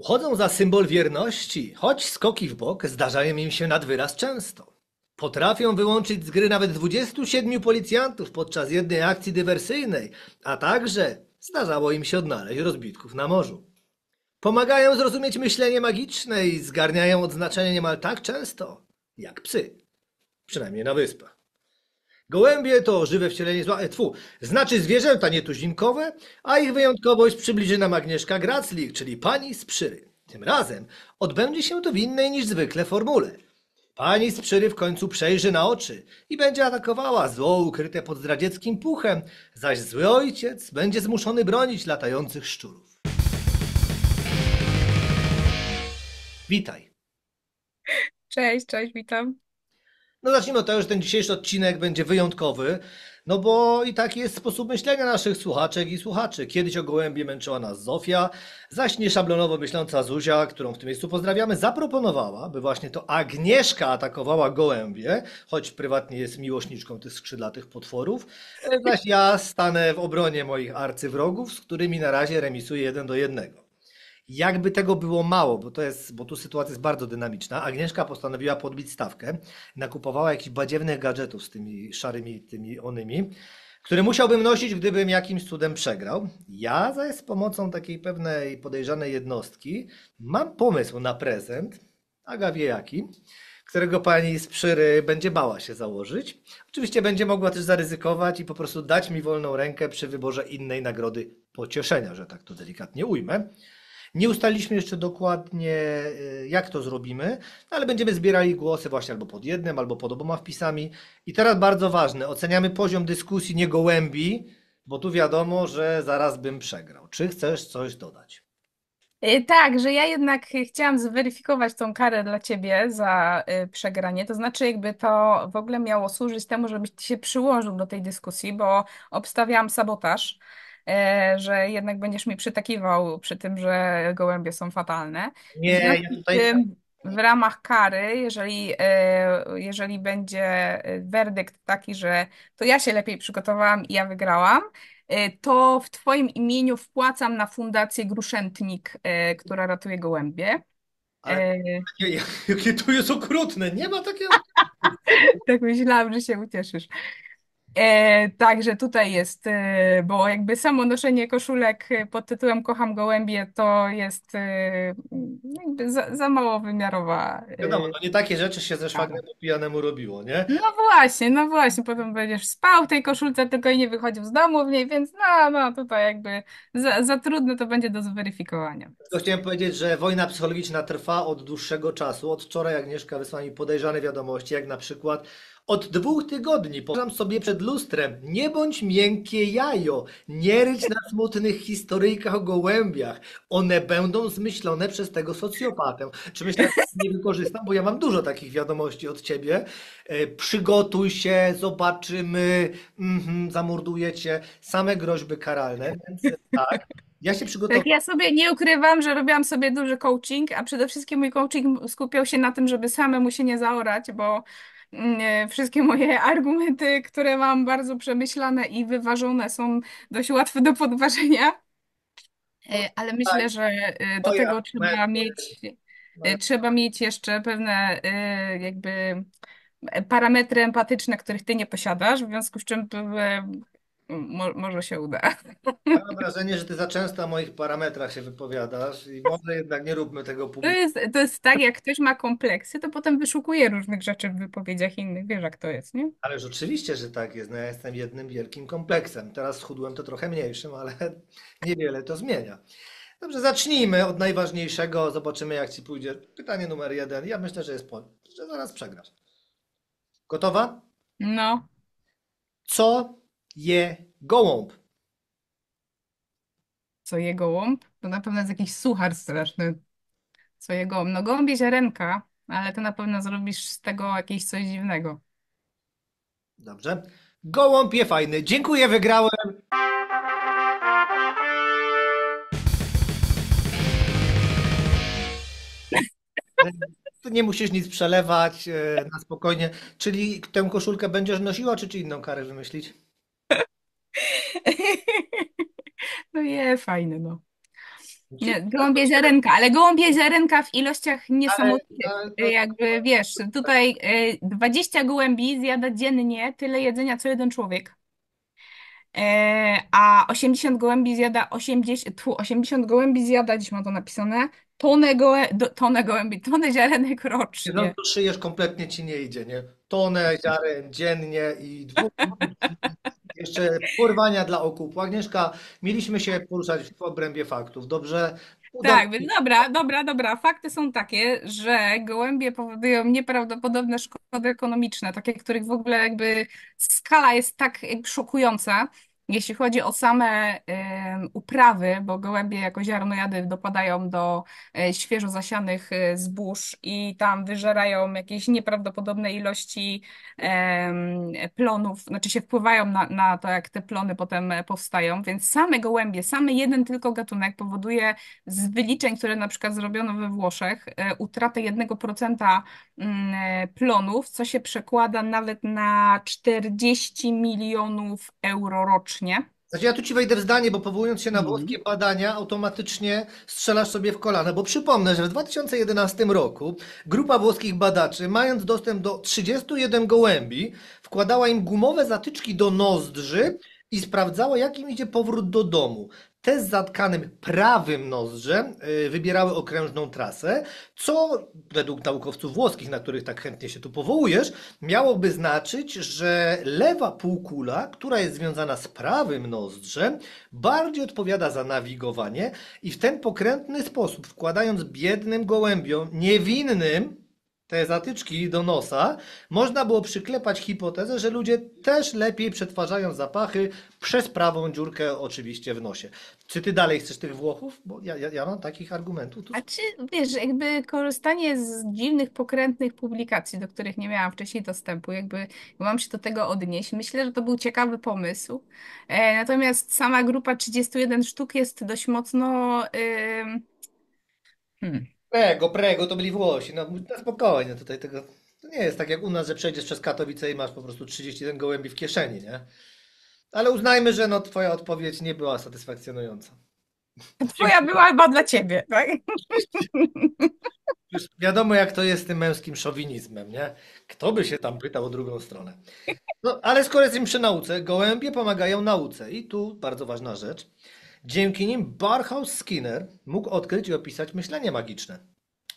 Uchodzą za symbol wierności, choć skoki w bok zdarzają im się nad wyraz często. Potrafią wyłączyć z gry nawet 27 policjantów podczas jednej akcji dywersyjnej, a także zdarzało im się odnaleźć rozbitków na morzu. Pomagają zrozumieć myślenie magiczne i zgarniają odznaczenie niemal tak często jak psy, przynajmniej na wyspach. Gołębie to żywe wcielenie zła, znaczy zwierzęta nietuzinkowe, a ich wyjątkowość przybliży nam Agnieszka Graclik, czyli pani z Przyry. Tym razem odbędzie się to w innej niż zwykle formule. Pani z Przyry w końcu przejrzy na oczy i będzie atakowała zło ukryte pod zdradzieckim puchem, zaś zły ojciec będzie zmuszony bronić latających szczurów. Witaj. Cześć, cześć, witam. No zacznijmy od tego, że ten dzisiejszy odcinek będzie wyjątkowy, no bo i taki jest sposób myślenia naszych słuchaczek i słuchaczy. Kiedyś o gołębie męczyła nas Zofia, zaś nieszablonowo myśląca Zuzia, którą w tym miejscu pozdrawiamy, zaproponowała, by właśnie to Agnieszka atakowała gołębie, choć prywatnie jest miłośniczką tych skrzydlatych potworów, zaś ja stanę w obronie moich arcywrogów, z którymi na razie remisuję 1-1. Jakby tego było mało, bo tu sytuacja jest bardzo dynamiczna, Agnieszka postanowiła podbić stawkę, nakupowała jakichś badziewnych gadżetów z tymi szarymi, tymi onymi, które musiałbym nosić, gdybym jakimś cudem przegrał. Ja zaś z pomocą takiej pewnej podejrzanej jednostki mam pomysł na prezent, Aga wie jaki, którego pani z Przyry będzie bała się założyć. Oczywiście będzie mogła też zaryzykować i po prostu dać mi wolną rękę przy wyborze innej nagrody pocieszenia, że tak to delikatnie ujmę. Nie ustaliliśmy jeszcze dokładnie, jak to zrobimy, ale będziemy zbierali głosy właśnie albo pod jednym, albo pod oboma wpisami. I teraz bardzo ważne, oceniamy poziom dyskusji, nie gołębi, bo tu wiadomo, że zaraz bym przegrał. Czy chcesz coś dodać? Tak, że ja jednak chciałam zweryfikować tą karę dla ciebie za przegranie. To znaczy, jakby to w ogóle miało służyć temu, żebyś ty się przyłożył do tej dyskusji, bo obstawiałam sabotaż, że jednak będziesz mi przytakiwał przy tym, że gołębie są fatalne. W Nie, związku ja z tutaj. tym, w ramach kary, jeżeli będzie werdykt taki, że to ja się lepiej przygotowałam i ja wygrałam, to w Twoim imieniu wpłacam na Fundację Gruszętnik, która ratuje gołębie. Ale E, jakie to jest okrutne, nie ma takiego. Tak myślałam, że się ucieszysz. Także tutaj jest, bo jakby samo noszenie koszulek pod tytułem Kocham gołębie to jest jakby za mało wymiarowa Wiadomo, no nie takie rzeczy się ze kara. szwagrem pijanemu robiło, nie? No właśnie, potem będziesz spał w tej koszulce tylko i nie wychodził z domu w niej, więc no tutaj jakby za trudne to będzie do zweryfikowania. Tylko chciałem powiedzieć, że wojna psychologiczna trwa od dłuższego czasu. Od wczoraj Agnieszka wysłała mi podejrzane wiadomości, jak na przykład od 2 tygodni powtarzam sobie przed lustrem: nie bądź miękkie jajo, nie rycz na smutnych historyjkach o gołębiach. One będą zmyślone przez tego socjopatę. Czy myślę, że nie wykorzystam, bo ja mam dużo takich wiadomości od ciebie. Przygotuj się, zobaczymy, zamorduję cię. Same groźby karalne, więc tak. Ja się Tak, przygotowałem. ja sobie nie ukrywam, że robiłam sobie duży coaching, a przede wszystkim mój coaching skupiał się na tym, żeby samemu się nie zaorać, bo wszystkie moje argumenty, które mam bardzo przemyślane i wyważone, są dość łatwe do podważenia. Ale myślę, że do Moje tego argumenty. trzeba mieć jeszcze pewne jakby parametry empatyczne, których ty nie posiadasz, w związku z czym może się uda. Ja mam wrażenie, że ty za często o moich parametrach się wypowiadasz i może jednak nie róbmy tego publicznie. To jest tak, jak ktoś ma kompleksy, to potem wyszukuje różnych rzeczy w wypowiedziach innych. Wiesz, jak to jest, nie? Ależ oczywiście, że tak jest. No ja jestem jednym wielkim kompleksem. Teraz schudłem to trochę mniejszym, ale niewiele to zmienia. Dobrze, zacznijmy od najważniejszego. Zobaczymy, jak ci pójdzie. Pytanie numer 1. Ja myślę, że zaraz przegrasz. Gotowa? No, Co je gołąb? co je gołąb? To na pewno jest jakiś suchar straszny. Co je gołąb? No gołąb je ziarenka, ale ty na pewno zrobisz z tego jakieś coś dziwnego. Dobrze. Gołąb je fajny. Dziękuję, wygrałem. Ty nie musisz nic przelewać, na spokojnie. Czyli tę koszulkę będziesz nosiła, czy inną karę wymyślić? No je, fajny, no. Nie, gołąbie ziarenka, ale gołąbie ziarenka w ilościach Ale, niesamowitych. Jakby wiesz, tutaj 20 gołębi zjada dziennie tyle jedzenia, co jeden człowiek. A 80 gołębi zjada 80 gołębi zjada, dziś mam to napisane, tonę gołębi, tonę ziarenek no rocznie. to szyjesz kompletnie ci nie idzie, nie? Tonę ziaren dziennie i dwóch jeszcze porwania dla okupu. Agnieszka, mieliśmy się poruszać w obrębie faktów. Dobrze? Tak, więc dobra. Fakty są takie, że gołębie powodują nieprawdopodobne szkody ekonomiczne, takie, których w ogóle jakby skala jest tak jakby szokująca, jeśli chodzi o same uprawy, bo gołębie jako ziarnojady dopadają do świeżo zasianych zbóż i tam wyżerają jakieś nieprawdopodobne ilości plonów, znaczy się wpływają na to, jak te plony potem powstają, więc same gołębie, samy jeden tylko gatunek powoduje z wyliczeń, które na przykład zrobiono we Włoszech, utratę 1% plonów, co się przekłada nawet na 40 milionów euro rocznie. Znaczy ja tu ci wejdę w zdanie, bo powołując się na włoskie Mhm. badania, automatycznie strzelasz sobie w kolano, bo przypomnę, że w 2011 roku grupa włoskich badaczy, mając dostęp do 31 gołębi, wkładała im gumowe zatyczki do nozdrzy i sprawdzała, jak im idzie powrót do domu. Te z zatkanym prawym nozdrzem wybierały okrężną trasę, co według naukowców włoskich, na których tak chętnie się tu powołujesz, miałoby znaczyć, że lewa półkula, która jest związana z prawym nozdrzem, bardziej odpowiada za nawigowanie i w ten pokrętny sposób, wkładając biednym gołębiom, niewinnym, te zatyczki do nosa, można było przyklepać hipotezę, że ludzie też lepiej przetwarzają zapachy przez prawą dziurkę oczywiście w nosie. Czy ty dalej chcesz tych Włochów? Bo ja mam takich argumentów tu. A czy wiesz, jakby korzystanie z dziwnych, pokrętnych publikacji, do których nie miałam wcześniej dostępu, jakby mam się do tego odnieść. Myślę, że to był ciekawy pomysł. Natomiast sama grupa 31 sztuk jest dość mocno. Hmm. Prego, to byli Włosi. No, na spokojnie tutaj tego. To nie jest tak jak u nas, że przejdziesz przez Katowice i masz po prostu 31 gołębi w kieszeni, nie? Ale uznajmy, że no, twoja odpowiedź nie była satysfakcjonująca. Twoja była chyba dla ciebie, tak? Już wiadomo, jak to jest z tym męskim szowinizmem, nie? Kto by się tam pytał o drugą stronę? No, ale skoro jesteśmy przy nauce, gołębie pomagają nauce. I tu bardzo ważna rzecz. Dzięki nim Barhouse Skinner mógł odkryć i opisać myślenie magiczne.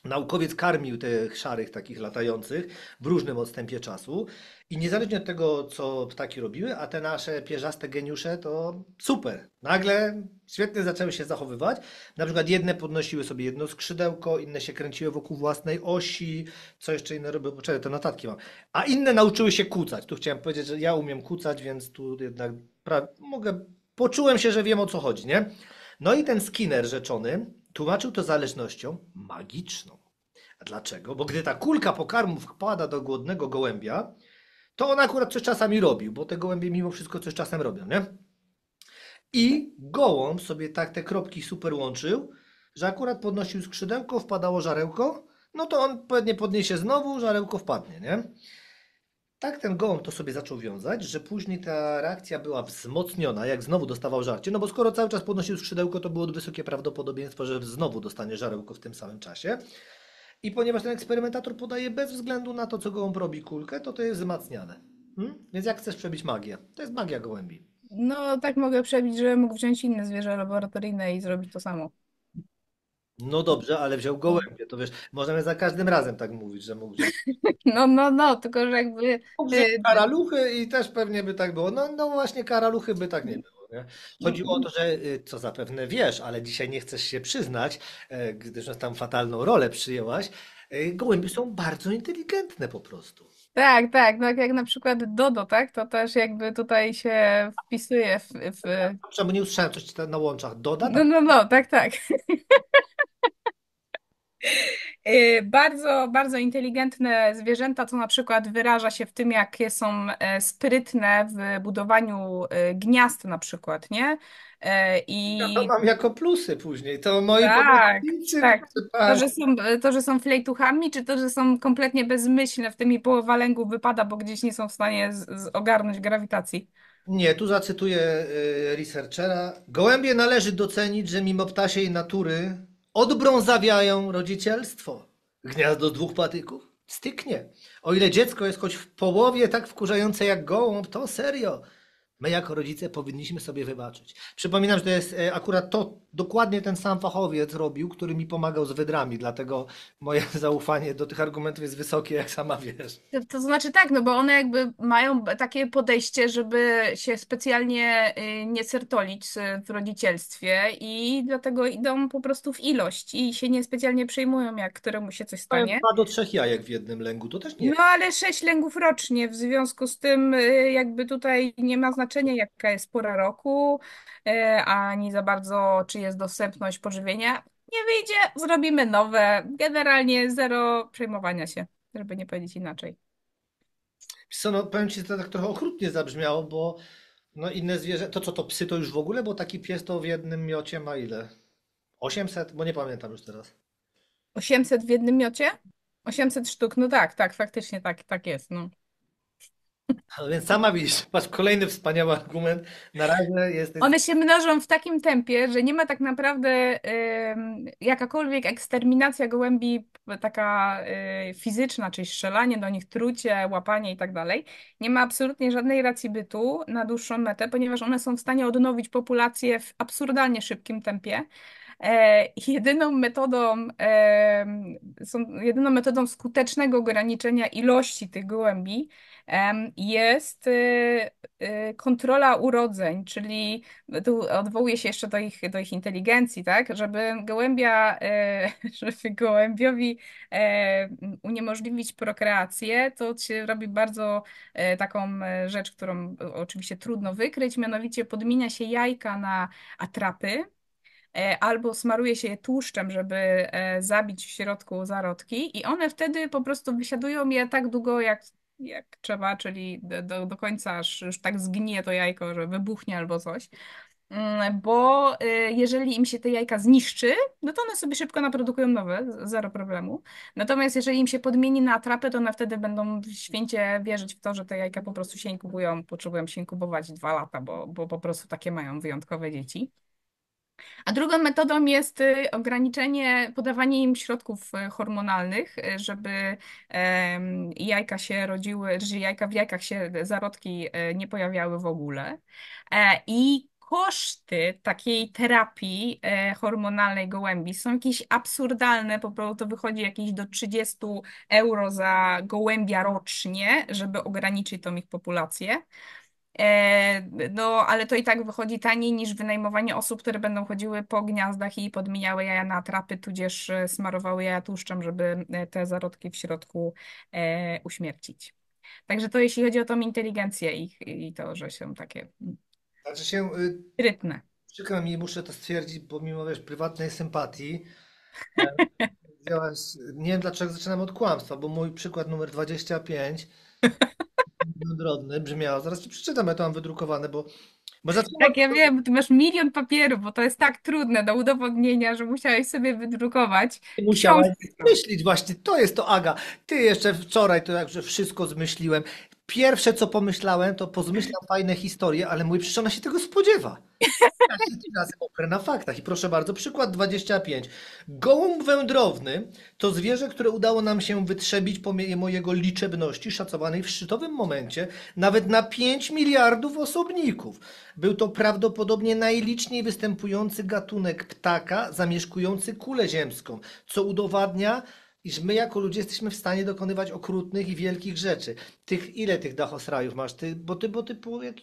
Naukowiec karmił tych szarych, takich latających w różnym odstępie czasu i niezależnie od tego, co ptaki robiły, a te nasze pierzaste geniusze to super. Nagle świetnie zaczęły się zachowywać. Na przykład jedne podnosiły sobie jedno skrzydełko, inne się kręciły wokół własnej osi, co jeszcze inne robiły, poczekaj, te notatki mam. A inne nauczyły się kucać. Tu chciałem powiedzieć, że ja umiem kucać, więc tu jednak poczułem się, że wiem o co chodzi, nie? No i ten Skinner rzeczony tłumaczył to zależnością magiczną. A dlaczego? Bo gdy ta kulka pokarmu wpada do głodnego gołębia, to on akurat coś czasami robił, bo te gołębie mimo wszystko coś czasem robią, nie? I gołąb sobie tak te kropki super łączył, że akurat podnosił skrzydełko, wpadało żarełko, no to on pewnie podniesie znowu, żarełko wpadnie, nie? Tak ten gołąb to sobie zaczął wiązać, że później ta reakcja była wzmocniona, jak znowu dostawał żarcie. No bo skoro cały czas podnosił skrzydełko, to było wysokie prawdopodobieństwo, że znowu dostanie żarełko w tym samym czasie. I ponieważ ten eksperymentator podaje bez względu na to, co gołąb robi kulkę, to jest wzmacniane. Więc jak chcesz przebić magię? To jest magia gołębi. No, tak mogę przebić, że mógł wziąć inne zwierzę laboratoryjne i zrobić to samo. No dobrze, ale wziął gołębie, to wiesz, możemy za każdym razem tak mówić, że mógł wziąć. No, tylko że jakby. Mógł wziąć y, karaluchy i też pewnie by tak było. No właśnie, karaluchy by tak nie było, nie? Chodziło o to, że, co zapewne wiesz, ale dzisiaj nie chcesz się przyznać, gdyż tam fatalną rolę przyjęłaś, gołębie są bardzo inteligentne po prostu. Tak, no jak na przykład Dodo, tak? To też jakby tutaj się wpisuje w. Dobrze, bo nie usłyszałem coś ci tam na łączach. Doda? No, tak. Bardzo bardzo zwierzęta, co na przykład wyraża się w tym, jakie są sprytne w budowaniu gniazd na przykład, nie? Ja to I mam jako plusy później. To moi tak, pomocnicy, tak. proszę To, pana. że są flejtuchami, czy to, że są kompletnie bezmyślne, w tym i połowa lęgu wypada, bo gdzieś nie są w stanie ogarnąć grawitacji. Nie, tu zacytuję researchera. Gołębie należy docenić, że mimo ptasiej natury odbrązawiają rodzicielstwo. Gniazdo z dwóch patyków styknie. O ile dziecko jest choć w połowie tak wkurzające jak gołąb, to serio. My jako rodzice powinniśmy sobie wybaczyć. Przypominam, że to jest akurat to, dokładnie ten sam fachowiec robił, który mi pomagał z wydrami, dlatego moje zaufanie do tych argumentów jest wysokie, jak sama wiesz. To znaczy tak, no bo one jakby mają takie podejście, żeby się specjalnie nie sertolić w rodzicielstwie i dlatego idą po prostu w ilość i się niespecjalnie przejmują, jak któremu się coś Mają stanie. 2 do 3 jajek w jednym lęgu, to też nie No jest. ale 6 lęgów rocznie, w związku z tym jakby tutaj nie ma znaczenia jaka jest pora roku, ani za bardzo czy jest dostępność pożywienia. Nie wyjdzie, zrobimy nowe. Generalnie zero przejmowania się, żeby nie powiedzieć inaczej. Wiesz co, no, powiem ci, że to tak trochę okrutnie zabrzmiało, bo no inne zwierzę, to co to psy to już w ogóle, bo taki pies to w jednym miocie ma ile? 800? Bo nie pamiętam już teraz. 800 w jednym miocie? 800 sztuk, no tak, tak, faktycznie tak, tak jest, no. No więc sama widzisz, masz kolejny wspaniały argument. Na razie jest. One się mnożą w takim tempie, że nie ma tak naprawdę jakakolwiek eksterminacja gołębi, taka fizyczna, czyli strzelanie do nich, trucie, łapanie i tak dalej. Nie ma absolutnie żadnej racji bytu na dłuższą metę, ponieważ one są w stanie odnowić populację w absurdalnie szybkim tempie. Jedyną metodą skutecznego ograniczenia ilości tych gołębi jest kontrola urodzeń, czyli tu odwołuje się jeszcze do ich inteligencji, tak? Żeby gołębiowi uniemożliwić prokreację, to się robi bardzo taką rzecz, którą oczywiście trudno wykryć, mianowicie podmienia się jajka na atrapy, albo smaruje się je tłuszczem, żeby zabić w środku zarodki i one wtedy po prostu wysiadują je tak długo, jak trzeba, czyli do końca, aż już tak zgnije to jajko, że wybuchnie albo coś. Bo jeżeli im się te jajka zniszczy, no to one sobie szybko naprodukują nowe, zero problemu. Natomiast jeżeli im się podmieni na atrapę, to one wtedy będą święcie wierzyć w to, że te jajka po prostu się inkubują, potrzebują się inkubować 2 lata, bo po prostu takie mają wyjątkowe dzieci. A drugą metodą jest ograniczenie, podawanie im środków hormonalnych, żeby jajka się rodziły, że jajka w jajkach się zarodki nie pojawiały w ogóle. I koszty takiej terapii hormonalnej gołębi są jakieś absurdalne, po prostu to wychodzi jakieś do 30 euro za gołębia rocznie, żeby ograniczyć tą ich populację. No, ale to i tak wychodzi taniej niż wynajmowanie osób, które będą chodziły po gniazdach i podmieniały jaja na atrapy, tudzież smarowały jaja tłuszczem, żeby te zarodki w środku uśmiercić. Także to jeśli chodzi o tą inteligencję ich i to, że są takie Znaczy się, sprytne. przykro mi, muszę to stwierdzić, pomimo wiesz, prywatnej sympatii, wzięłaś, nie wiem dlaczego zaczynam od kłamstwa, bo mój przykład numer 25, drobny, brzmiał, zaraz ci przeczytam, ja to mam wydrukowane, bo zaczynam Tak, ja wiem, ty masz milion papierów, bo to jest tak trudne do udowodnienia, że musiałeś sobie wydrukować musiałaś książkę. myślić właśnie, to jest to Aga. Ty jeszcze wczoraj to jakże wszystko zmyśliłem. Pierwsze co pomyślałem, to pozmyślam fajne historie, ale mój przecież ona się tego spodziewa. Ja się tym razem oprę na faktach. I proszę bardzo, przykład 25. Gołąb wędrowny to zwierzę, które udało nam się wytrzebić pomimo jego liczebności szacowanej w szczytowym momencie nawet na 5 miliardów osobników. Był to prawdopodobnie najliczniej występujący gatunek ptaka zamieszkujący kulę ziemską, co udowadnia, iż my jako ludzie jesteśmy w stanie dokonywać okrutnych i wielkich rzeczy. Ile tych dachosrajów masz? Bo ty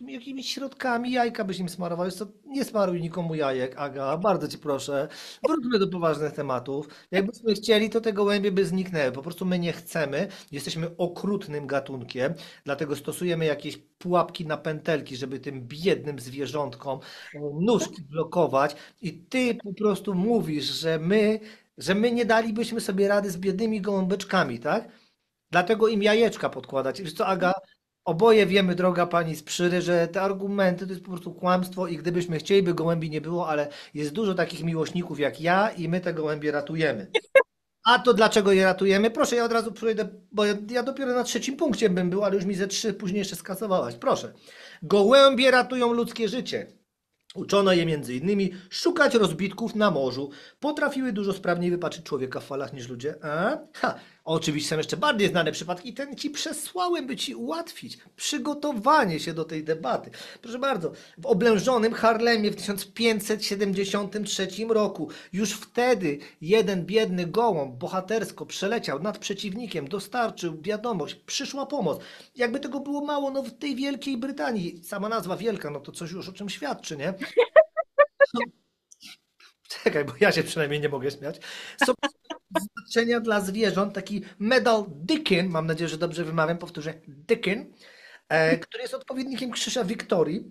jakimiś środkami jajka byś im smarował. Jest to, nie smaruj nikomu jajek, Aga, bardzo ci proszę. Wróćmy do poważnych tematów. Jakbyśmy chcieli, to te gołębie by zniknęły. Po prostu my nie chcemy. Jesteśmy okrutnym gatunkiem, dlatego stosujemy jakieś pułapki na pętelki, żeby tym biednym zwierzątkom nóżki blokować. I ty po prostu mówisz, że my nie dalibyśmy sobie rady z biednymi gołąbeczkami, tak? Dlatego im jajeczka podkładać. Wiesz co, Aga, oboje wiemy, droga pani z Przyry, że te argumenty to jest po prostu kłamstwo i gdybyśmy chcieli, by gołębi nie było, ale jest dużo takich miłośników jak ja i my te gołębie ratujemy. A to dlaczego je ratujemy? Proszę, ja od razu przejdę, bo ja dopiero na trzecim punkcie bym był, ale już mi ze trzy później jeszcze skasowałaś. Proszę. Gołębie ratują ludzkie życie. Uczono je między innymi szukać rozbitków na morzu. Potrafiły dużo sprawniej wypaczyć człowieka w falach niż ludzie. Oczywiście są jeszcze bardziej znane przypadki i ten ci przesłałem, by ci ułatwić przygotowanie się do tej debaty. Proszę bardzo, w oblężonym Harlemie w 1573 roku, już wtedy jeden biedny gołąb bohatersko przeleciał nad przeciwnikiem, dostarczył wiadomość, przyszła pomoc. Jakby tego było mało, no w tej Wielkiej Brytanii, sama nazwa wielka, no to coś już o czym świadczy, nie? No, czekaj, bo ja się przynajmniej nie mogę śmiać. Są znaczenia dla zwierząt, taki medal Dickin, mam nadzieję, że dobrze wymawiam, powtórzę, Dickin, który jest odpowiednikiem Krzyża Wiktorii.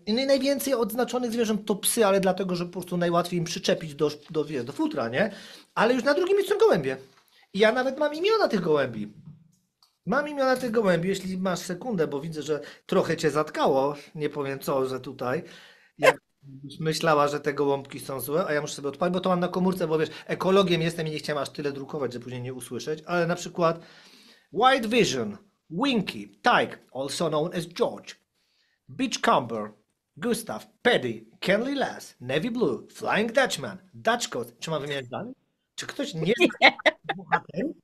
No i najwięcej odznaczonych zwierząt to psy, ale dlatego, że po prostu najłatwiej im przyczepić do futra, nie? Ale już na drugim miejscu są gołębie. I ja nawet mam imiona tych gołębi. Mam imiona tych gołębi, jeśli masz sekundę, bo widzę, że trochę cię zatkało. Nie powiem co, że tutaj. Jakbyś myślała, że te gołąbki są złe, a ja muszę sobie odpalić, bo to mam na komórce, bo wiesz, ekologiem jestem i nie chciałem aż tyle drukować, że później nie usłyszeć, ale na przykład White Vision, Winky, Tyke, also known as George, Beachcomber, Gustav, Paddy, Kenley Lass, Navy Blue, Flying Dutchman, Dutch Coast. Czy mam wymieniać dalej? Czy ktoś nie zna tych bohaterów?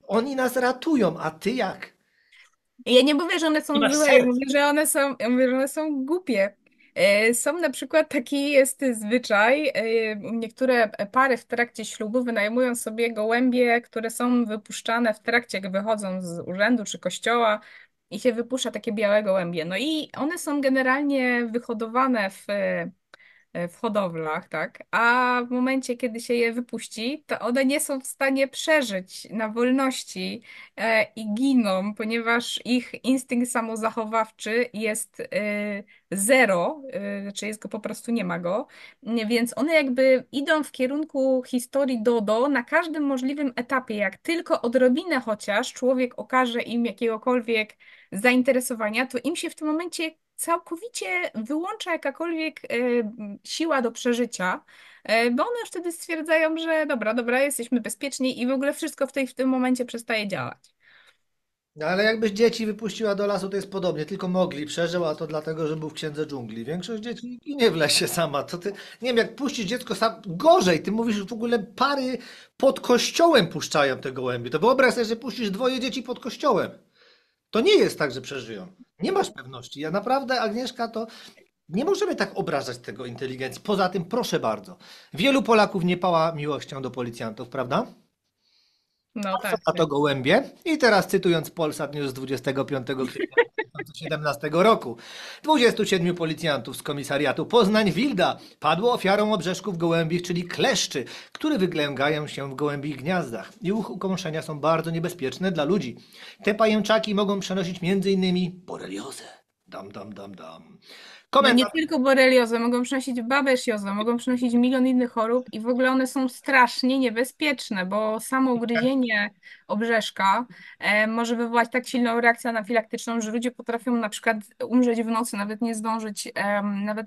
Oni nas ratują, a ty jak? Ja nie mówię, że one Nie są masz złe, serca. ja mówię, że one są głupie. Są na przykład taki jest zwyczaj, niektóre pary w trakcie ślubu wynajmują sobie gołębie, które są wypuszczane w trakcie, jak wychodzą z urzędu czy kościoła i się wypuszcza takie białe gołębie. No i one są generalnie wyhodowane w hodowlach, tak? A w momencie, kiedy się je wypuści, to one nie są w stanie przeżyć na wolności i giną, ponieważ ich instynkt samozachowawczy jest zero, znaczy jest go po prostu nie ma go, więc one jakby idą w kierunku historii Dodo na każdym możliwym etapie. Jak tylko odrobinę chociaż człowiek okaże im jakiegokolwiek zainteresowania, to im się w tym momencie całkowicie wyłącza jakakolwiek siła do przeżycia, bo one już wtedy stwierdzają, że dobra, dobra, jesteśmy bezpieczni i w ogóle wszystko w tym momencie przestaje działać. No ale jakbyś dzieci wypuściła do lasu, to jest podobnie, tylko mogli przeżył, a to dlatego, że był w księdze dżungli. Większość dzieci ginie w lesie sama. To ty, nie wiem, jak puścisz dziecko sam, gorzej, ty mówisz w ogóle pary pod kościołem puszczają te gołębie. To wyobraź sobie, że puścisz dwoje dzieci pod kościołem. To nie jest tak, że przeżyją. Nie masz pewności. Ja naprawdę, Agnieszka, to nie możemy tak obrażać tego inteligencji. Poza tym, proszę bardzo, wielu Polaków nie pała miłością do policjantów, prawda? No Są tak, na tak. to gołębie. I teraz cytując Polsat News z 25 kwietnia 2017 roku. 27 policjantów z komisariatu Poznań-Wilda padło ofiarą obrzeszków gołębich, czyli kleszczy, które wyglęgają się w gołębich gniazdach. Ich ukąszenia są bardzo niebezpieczne dla ludzi. Te pajęczaki mogą przenosić m.in. boreliozę. Dam, dam, dam, dam. No nie Komentarz. tylko boreliozę, mogą przynosić babesiozę, mogą przynosić milion innych chorób i w ogóle one są strasznie niebezpieczne, bo samo ugryzienie obrzeżka może wywołać tak silną reakcję anafilaktyczną, że ludzie potrafią na przykład umrzeć w nocy, nawet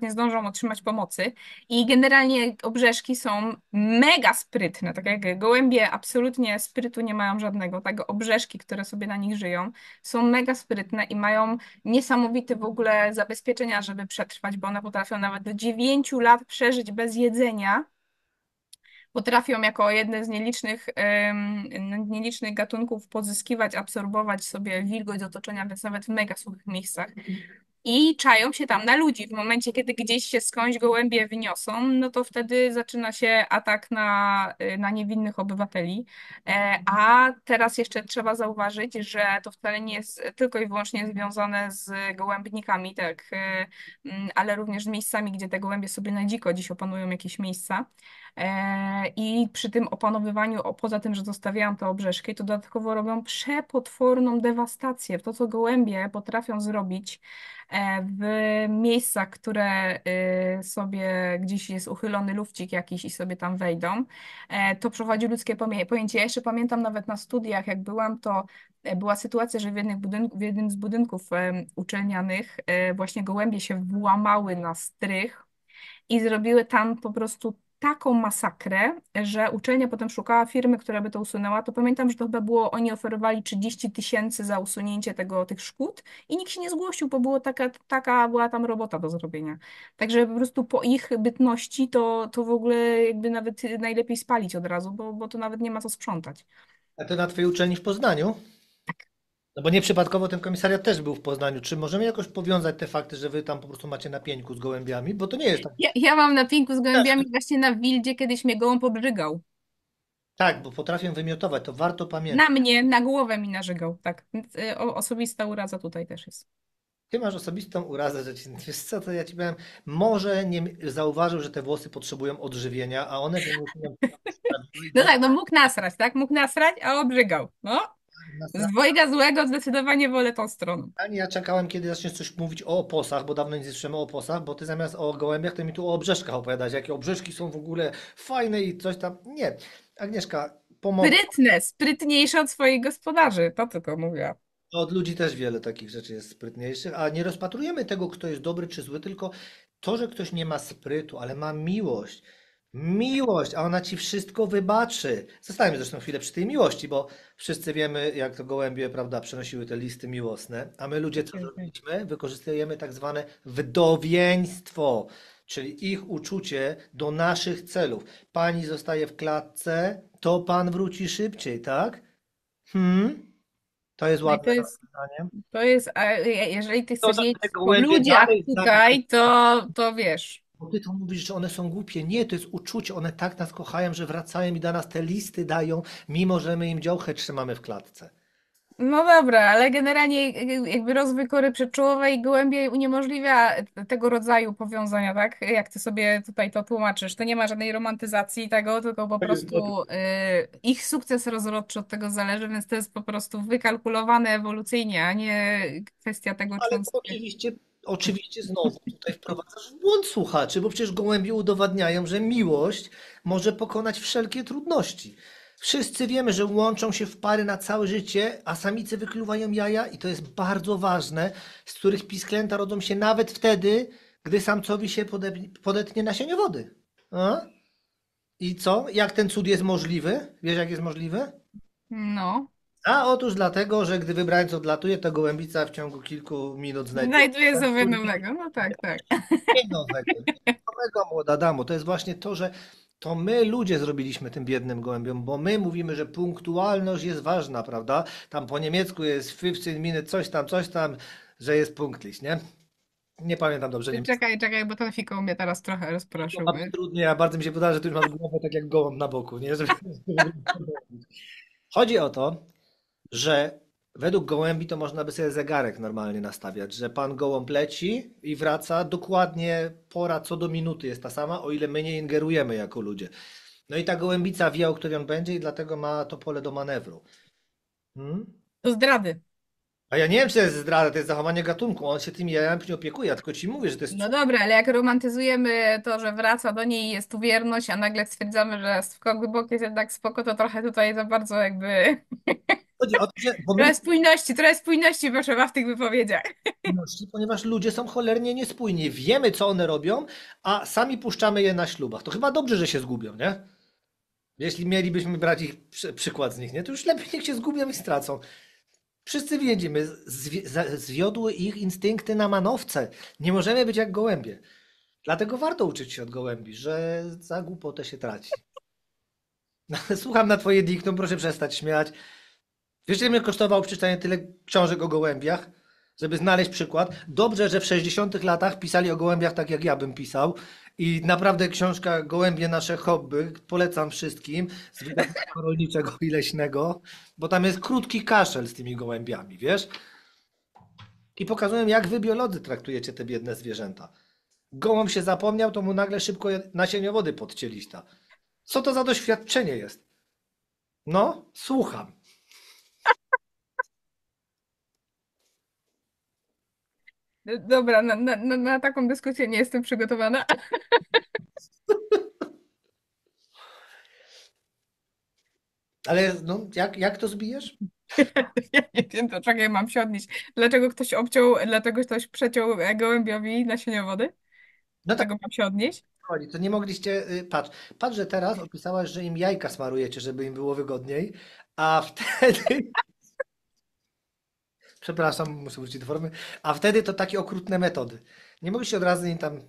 nie zdążą otrzymać pomocy. I generalnie obrzeżki są mega sprytne, tak jak gołębie absolutnie sprytu nie mają żadnego, tak obrzeżki, które sobie na nich żyją, są mega sprytne i mają niesamowite w ogóle zabezpieczenia, żeby przetrwać, bo one potrafią nawet do 9 lat przeżyć bez jedzenia. Potrafią jako jedne z nielicznych gatunków pozyskiwać, absorbować sobie wilgoć z otoczenia, więc nawet w mega suchych miejscach. I czają się tam na ludzi. W momencie, kiedy gdzieś się skądś gołębie wyniosą, no to wtedy zaczyna się atak na niewinnych obywateli. A teraz jeszcze trzeba zauważyć, że to wcale nie jest tylko i wyłącznie związane z gołębnikami, tak, ale również z miejscami, gdzie te gołębie sobie na dziko dziś opanują jakieś miejsca. I przy tym opanowywaniu, poza tym, że zostawiałam te obrzeżki, to dodatkowo robią przepotworną dewastację. To, co gołębie potrafią zrobić w miejscach, które sobie gdzieś jest uchylony lufcik jakiś i sobie tam wejdą, to prowadzi ludzkie pojęcie. Ja jeszcze pamiętam nawet na studiach, jak byłam, to była sytuacja, że w jednym z budynków uczelnianych właśnie gołębie się włamały na strych i zrobiły tam po prostu taką masakrę, że uczelnia potem szukała firmy, która by to usunęła. To pamiętam, że to chyba było, oni oferowali 30 000 za usunięcie tych szkód i nikt się nie zgłosił, bo było taka była tam robota do zrobienia. Także po prostu po ich bytności to w ogóle jakby nawet najlepiej spalić od razu, bo to nawet nie ma co sprzątać. A to na twojej uczelni w Poznaniu? No bo nieprzypadkowo ten komisariat też był w Poznaniu. Czy możemy jakoś powiązać te fakty, że wy tam po prostu macie na pieńku z gołębiami? Bo to nie jest tak. Ja mam na pinku z gołębiami właśnie na Wildzie, kiedyś mnie gołąb obrzygał. Tak, bo potrafię wymiotować, to warto Na pamiętać. mnie, na głowę mi narzygał, tak. Więc, osobista uraza tutaj też jest. Ty masz osobistą urazę, że ci, wiesz co, to ja ci powiem, może nie zauważył, że te włosy potrzebują odżywienia, a one wymuszą No tak, no mógł nasrać, tak? Mógł nasrać, a obrzygał. No, z dwojga złego zdecydowanie wolę tą stroną. Ani ja czekałem, kiedy zaczniesz coś mówić o oposach, bo dawno nie słyszałem o oposach, bo ty zamiast o gołębiach, to mi tu o obrzeszkach opowiadać, jakie obrzeszki są w ogóle fajne i coś tam. Nie. Agnieszka, pomoc. Sprytne, sprytniejsze od swoich gospodarzy, to tylko mówiła. Od ludzi też wiele takich rzeczy jest sprytniejszych, a nie rozpatrujemy tego, kto jest dobry czy zły, tylko to, że ktoś nie ma sprytu, ale ma miłość. Miłość, a ona ci wszystko wybaczy. Zostańmy zresztą chwilę przy tej miłości, bo wszyscy wiemy, jak to gołębie, prawda, przenosiły te listy miłosne, a my ludzie co Okej, okej. zrobiliśmy? Wykorzystujemy tak zwane wdowieństwo, czyli ich uczucie do naszych celów. Pani zostaje w klatce, to pan wróci szybciej, tak? To jest No i ładne rozwiązanie. jeżeli ty To chcesz znaczy jeść te po gołębie ludziach dalej z nami. tutaj, to wiesz. Bo ty to mówisz, że one są głupie. Nie, to jest uczucie. One tak nas kochają, że wracają i do nas te listy dają, mimo że my im działkę trzymamy w klatce. No dobra, ale generalnie jakby rozwój kory przedczołowej gołębie uniemożliwia tego rodzaju powiązania, tak? Jak ty sobie tutaj to tłumaczysz. To nie ma żadnej romantyzacji tego, tylko po Tak jest zgoda. prostu ich sukces rozrodczy od tego zależy, więc to jest po prostu wykalkulowane ewolucyjnie, a nie kwestia tego, czy Ale on to sobie... oczywiście znowu tutaj wprowadzasz w błąd słuchaczy, bo przecież gołębie udowadniają, że miłość może pokonać wszelkie trudności. Wszyscy wiemy, że łączą się w pary na całe życie, a samice wykluwają jaja i to jest bardzo ważne, z których pisklęta rodzą się nawet wtedy, gdy samcowi się podetnie nasieniowody. A? I co? Jak ten cud jest możliwy? Wiesz, jak jest możliwy? No, A otóż dlatego, że gdy wybrańc odlatuje, to gołębica w ciągu kilku minut znajduje znajduję sobie nowego. No tak, tak. nie nowego, nie nowego, młoda damo. To jest właśnie to, że to my ludzie zrobiliśmy tym biednym gołębiom, bo my mówimy, że punktualność jest ważna, prawda? Tam po niemiecku jest 15 minut, coś tam, że jest punktlich, nie? Nie pamiętam dobrze niemieckiego. Czekaj, bo ten fikoł mnie teraz trochę rozproszył. Trudniej, a bardzo mi się wydaje, że ty już masz głowę tak jak gołąb na boku, nie? Chodzi o to, że według gołębi to można by sobie zegarek normalnie nastawiać, że pan gołąb leci i wraca, dokładnie pora co do minuty jest ta sama, o ile my nie ingerujemy jako ludzie. No i ta gołębica wie, o której on będzie i dlatego ma to pole do manewru. Hmm? Do zdrady. A ja nie wiem, czy to jest zdrada, to jest zachowanie gatunku, on się tymi jajami nie opiekuje, ja tylko ci mówię, że to jest No cud. dobra, ale jak romantyzujemy to, że wraca do niej i jest tu wierność, a nagle stwierdzamy, że skok głęboki jest jednak spoko, to trochę tutaj za bardzo jakby... Chodzi o to, że bo my Trochę spójności potrzeba w tych wypowiedziach. spójności, ponieważ ludzie są cholernie niespójni, wiemy co one robią, a sami puszczamy je na ślubach. To chyba dobrze, że się zgubią, nie? Jeśli mielibyśmy brać ich przykład z nich, nie? To już lepiej niech się zgubią i stracą. Wszyscy widzimy, zwiodły ich instynkty na manowce. Nie możemy być jak gołębie. Dlatego warto uczyć się od gołębi, że za głupotę się traci. No, słucham na twoje diktum, proszę przestać śmiać. Wiesz, ile mnie kosztowało przeczytanie tyle książek o gołębiach, żeby znaleźć przykład? Dobrze, że w 60 latach pisali o gołębiach tak, jak ja bym pisał. I naprawdę książka Gołębie nasze hobby polecam wszystkim z wydawnictwa rolniczego i leśnego, bo tam jest krótki kaszel z tymi gołębiami, wiesz? I pokazują, jak wy biolodzy traktujecie te biedne zwierzęta. Gołąb się zapomniał, to mu nagle szybko nasieniowody podcięliśta. Co to za doświadczenie jest? No, słucham. Dobra, na taką dyskusję nie jestem przygotowana. Ale no, jak to zbijesz? Ja nie wiem, do czego ja mam się odnieść. Dlaczego ktoś przeciął gołębiowi nasieniowody? No Do tak, tego mam się odnieść? chodzi. To nie mogliście, patrz, że teraz opisałaś, że im jajka smarujecie, żeby im było wygodniej, a wtedy, przepraszam, muszę wrócić do formy, a wtedy to takie okrutne metody. Nie mogliście od razu im tam,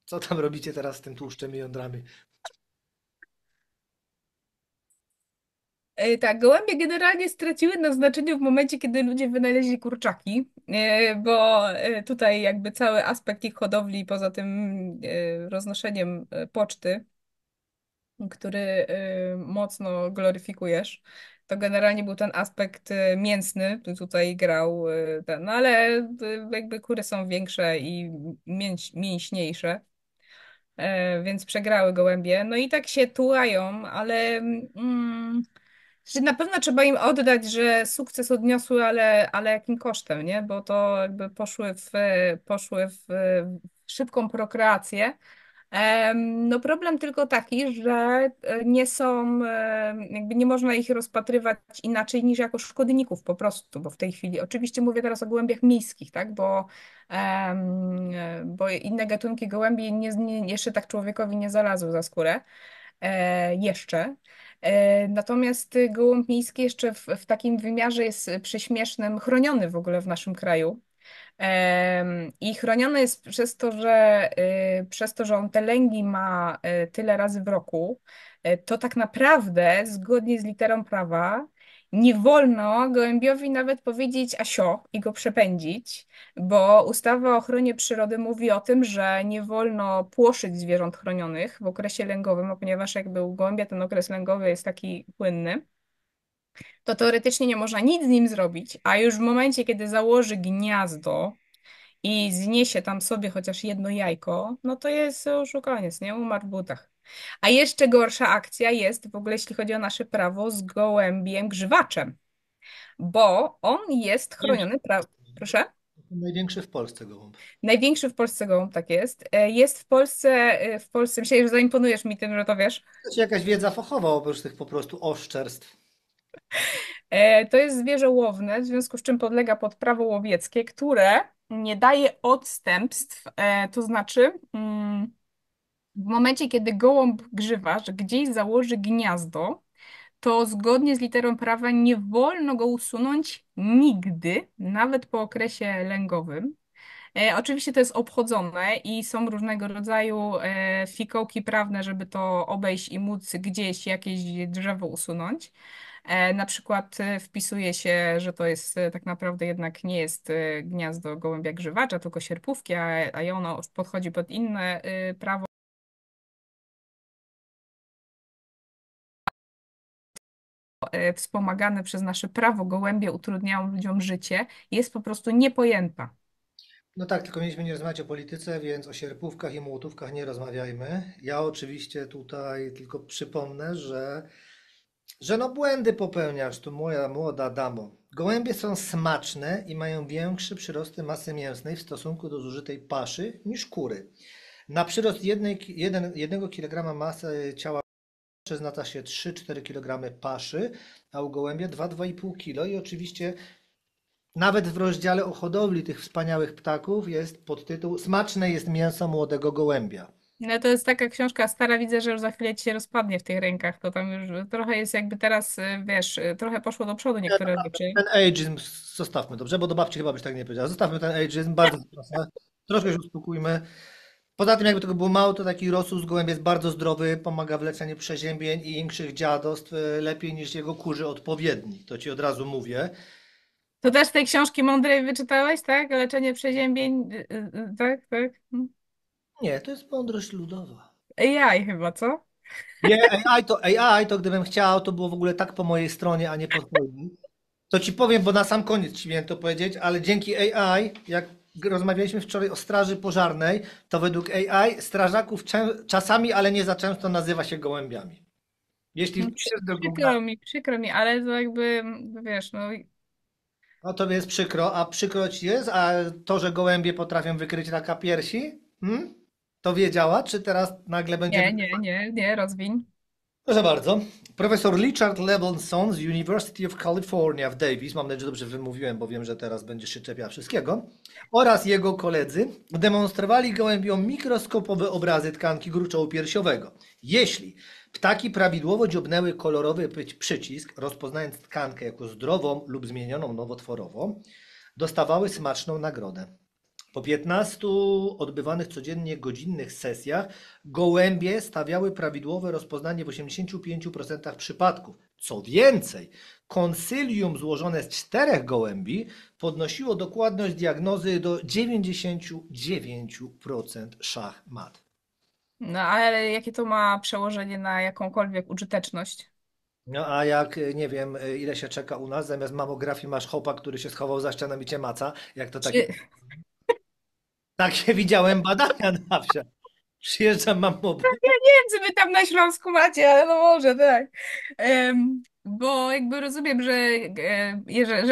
co tam robicie teraz z tym tłuszczem i jądrami. Tak, gołębie generalnie straciły na znaczeniu w momencie, kiedy ludzie wynaleźli kurczaki, bo tutaj jakby cały aspekt ich hodowli, poza tym roznoszeniem poczty, który mocno gloryfikujesz, to generalnie był ten aspekt mięsny, tutaj grał ten, no ale jakby kury są większe i mięśniejsze, więc przegrały gołębie. No i tak się tułają, ale że na pewno trzeba im oddać, że sukces odniosły, ale jakim kosztem, nie? Bo to jakby poszły w szybką prokreację. No problem tylko taki, że nie są, jakby nie można ich rozpatrywać inaczej niż jako szkodników po prostu, bo w tej chwili, oczywiście mówię teraz o gołębiach miejskich, tak, bo inne gatunki gołębi jeszcze tak człowiekowi nie zalazły za skórę, jeszcze. Natomiast gołąb miejski jeszcze w takim wymiarze jest prześmiesznym, chroniony w ogóle w naszym kraju. I chroniony jest przez to, że on te lęgi ma tyle razy w roku, to tak naprawdę, zgodnie z literą prawa, nie wolno gołębiowi nawet powiedzieć asio i go przepędzić, bo ustawa o ochronie przyrody mówi o tym, że nie wolno płoszyć zwierząt chronionych w okresie lęgowym, a ponieważ jakby u gołębia ten okres lęgowy jest taki płynny, to teoretycznie nie można nic z nim zrobić, a już w momencie, kiedy założy gniazdo, i zniesie tam sobie chociaż jedno jajko, no to jest już koniec, nie? Umarł w butach. A jeszcze gorsza akcja jest w ogóle, jeśli chodzi o nasze prawo, z gołębiem grzywaczem, bo on jest Największy, chroniony Proszę? największy w Polsce gołąb. Największy w Polsce gołąb, tak jest. Jest w Polsce, myślę, że zaimponujesz mi tym, że to wiesz. To ci jakaś wiedza fachowa oprócz tych po prostu oszczerstw. To jest zwierzę łowne, w związku z czym podlega pod prawo łowieckie, które nie daje odstępstw, to znaczy w momencie, kiedy gołąb grzywacz gdzieś założy gniazdo, to zgodnie z literą prawa nie wolno go usunąć nigdy, nawet po okresie lęgowym. Oczywiście to jest obchodzone i są różnego rodzaju fikołki prawne, żeby to obejść i móc gdzieś jakieś drzewo usunąć. Na przykład wpisuje się, że to jest tak naprawdę jednak nie jest gniazdo gołębia grzywacza, tylko sierpówki, a ono podchodzi pod inne prawo. Wspomagane przez nasze prawo gołębie utrudniają ludziom życie, jest po prostu niepojęta. No tak, tylko mieliśmy nie rozmawiać o polityce, więc o sierpówkach i mołotówkach nie rozmawiajmy. Ja oczywiście tutaj tylko przypomnę, że no błędy popełniasz, tu moja młoda damo. Gołębie są smaczne i mają większe przyrosty masy mięsnej w stosunku do zużytej paszy niż kury. Na przyrost 1 kg masy ciała przeznacza się 3-4 kg paszy, a u gołębia 2-2,5 kg i oczywiście nawet w rozdziale o hodowli tych wspaniałych ptaków jest podtytuł Smaczne jest mięso młodego gołębia. No to jest taka książka stara, widzę, że już za chwilę ci się rozpadnie w tych rękach, to tam już trochę jest jakby teraz, wiesz, trochę poszło do przodu Nie, niektóre rzeczy. ten ageizm zostawmy, dobrze? Bo do babci chyba byś tak nie powiedziała. Zostawmy ten ageizm, bardzo proszę. Troszkę się uspokójmy. Poza tym, jakby tego było mało, to taki rosół z gołębia jest bardzo zdrowy, pomaga w leczeniu przeziębień i większych dziadostw lepiej niż jego kurzy odpowiedni. To ci od razu mówię. To też tej książki mądrej wyczytałeś, tak? Leczenie przeziębień, tak, tak. Nie, to jest mądrość ludowa. AI chyba, co? Nie, AI to gdybym chciał, to było w ogóle tak po mojej stronie, a nie po twojej. To ci powiem, bo na sam koniec ci miałem to powiedzieć, ale dzięki AI, jak rozmawialiśmy wczoraj o straży pożarnej, to według AI strażaków czasami, ale nie za często nazywa się gołębiami. Jeśli No, wpiszesz do Google, przykro mi, ale to jakby, wiesz, no no to jest przykro, a przykro ci jest, a to, że gołębie potrafią wykryć raka piersi, to wiedziała, czy teraz nagle będzie... nie, rozwiń. Proszę bardzo. Profesor Richard Levinson z University of California w Davis, mam nadzieję, że dobrze wymówiłem, bo wiem, że teraz będziesz się czepiał wszystkiego, oraz jego koledzy demonstrowali gołębiom mikroskopowe obrazy tkanki gruczołu piersiowego. Jeśli ptaki prawidłowo dziobnęły kolorowy przycisk, rozpoznając tkankę jako zdrową lub zmienioną nowotworową, dostawały smaczną nagrodę. Po 15 odbywanych codziennie godzinnych sesjach gołębie stawiały prawidłowe rozpoznanie w 85% przypadków. Co więcej, konsylium złożone z 4 gołębi podnosiło dokładność diagnozy do 99% szachmat. No ale jakie to ma przełożenie na jakąkolwiek użyteczność? No a jak nie wiem, ile się czeka u nas, zamiast mamografii masz chopa, który się schował za ścianą i cię maca, jak to takie, Czy, takie widziałem badania na wsiach. Przyjeżdżam, mam wiem, co wy tam na Śląsku macie, ale no może, tak. Bo jakby rozumiem, że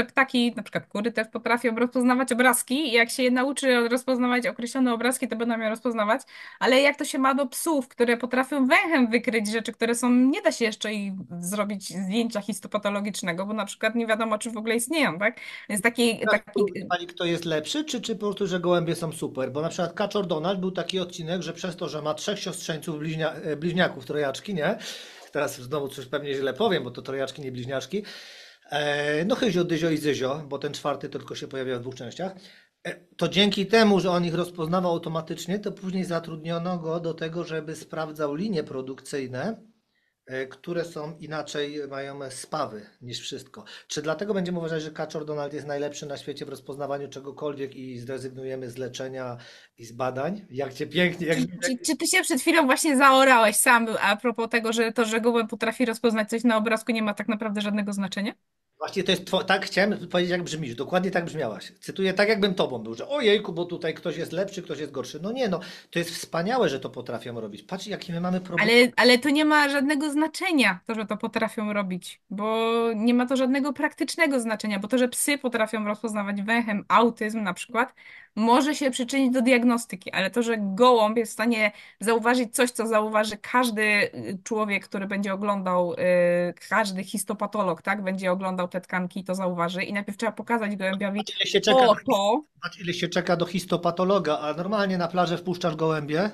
ptaki, na przykład kury też potrafią rozpoznawać obrazki i jak się je nauczy rozpoznawać określone obrazki, to będą je rozpoznawać, ale jak to się ma do psów, które potrafią węchem wykryć rzeczy, które są, nie da się jeszcze ich zrobić zdjęcia histopatologicznego, bo na przykład nie wiadomo, czy w ogóle istnieją, tak? Więc taki Mówi pani, kto jest lepszy, czy po prostu, że gołębie są super? Bo na przykład Kaczor Donald był taki odcinek, że przez to, że ma 3 siostrzeńców bliźniaków, trojaczki, nie? Teraz znowu coś pewnie źle powiem, bo to trojaczki, nie bliźniaczki. No Chyzio, Dyzio i Zyzio, bo ten czwarty tylko się pojawia w 2 częściach. To dzięki temu, że on ich rozpoznawał automatycznie, to później zatrudniono go do tego, żeby sprawdzał linie produkcyjne, które są inaczej, mają spawy niż wszystko. Czy dlatego będziemy uważać, że Kaczor Donald jest najlepszy na świecie w rozpoznawaniu czegokolwiek i zrezygnujemy z leczenia i z badań? Jak cię pięknie, jak... Czy ty się przed chwilą właśnie zaorałeś sam a propos tego, że to, że gołąb potrafi rozpoznać coś na obrazku, nie ma tak naprawdę żadnego znaczenia? Właśnie to jest, tak chciałem powiedzieć, jak brzmisz, dokładnie tak brzmiałaś. Cytuję tak, jakbym tobą był, że ojejku, bo tutaj ktoś jest lepszy, ktoś jest gorszy. No nie, no, to jest wspaniałe, że to potrafią robić. Patrz, jaki my mamy problem. Ale to nie ma żadnego znaczenia, to, że to potrafią robić, bo nie ma to żadnego praktycznego znaczenia, bo to, że psy potrafią rozpoznawać węchem autyzm na przykład, może się przyczynić do diagnostyki, ale to, że gołąb jest w stanie zauważyć coś, co zauważy każdy człowiek, który będzie oglądał, każdy histopatolog, tak, będzie oglądał te tkanki i to zauważy i najpierw trzeba pokazać gołębiowi, Ile się czeka, o to, patrz, ile się czeka do histopatologa, a normalnie na plażę wpuszczasz gołębie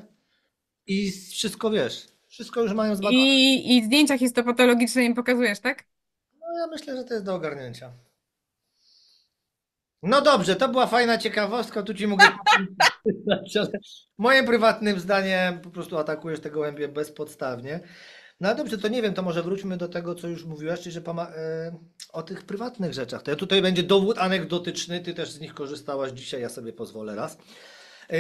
i wszystko wiesz. Wszystko już mają zbadane. i zdjęcia histopatologiczne im pokazujesz, tak? No ja myślę, że to jest do ogarnięcia. No dobrze, to była fajna ciekawostka, tu ci mogę powiedzieć, ale moim prywatnym zdaniem po prostu atakujesz te gołębie bezpodstawnie. No ale dobrze, to nie wiem, to może wróćmy do tego, co już mówiłaś, czyli że o tych prywatnych rzeczach. To ja tutaj będzie dowód anegdotyczny, ty też z nich korzystałaś dzisiaj, ja sobie pozwolę raz.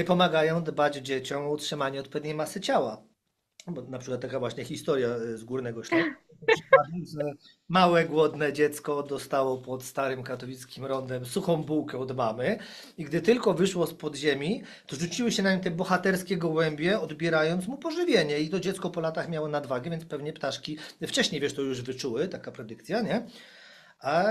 Pomagają dbać dzieciom o utrzymanie odpowiedniej masy ciała. Bo na przykład taka właśnie historia z Górnego Śląska. Przypadek, że małe, głodne dziecko dostało pod starym katowickim rondem suchą bułkę od mamy i gdy tylko wyszło z podziemi, to rzuciły się na nim te bohaterskie gołębie, odbierając mu pożywienie i to dziecko po latach miało nadwagę, więc pewnie ptaszki wcześniej, wiesz, to już wyczuły, taka predykcja, nie?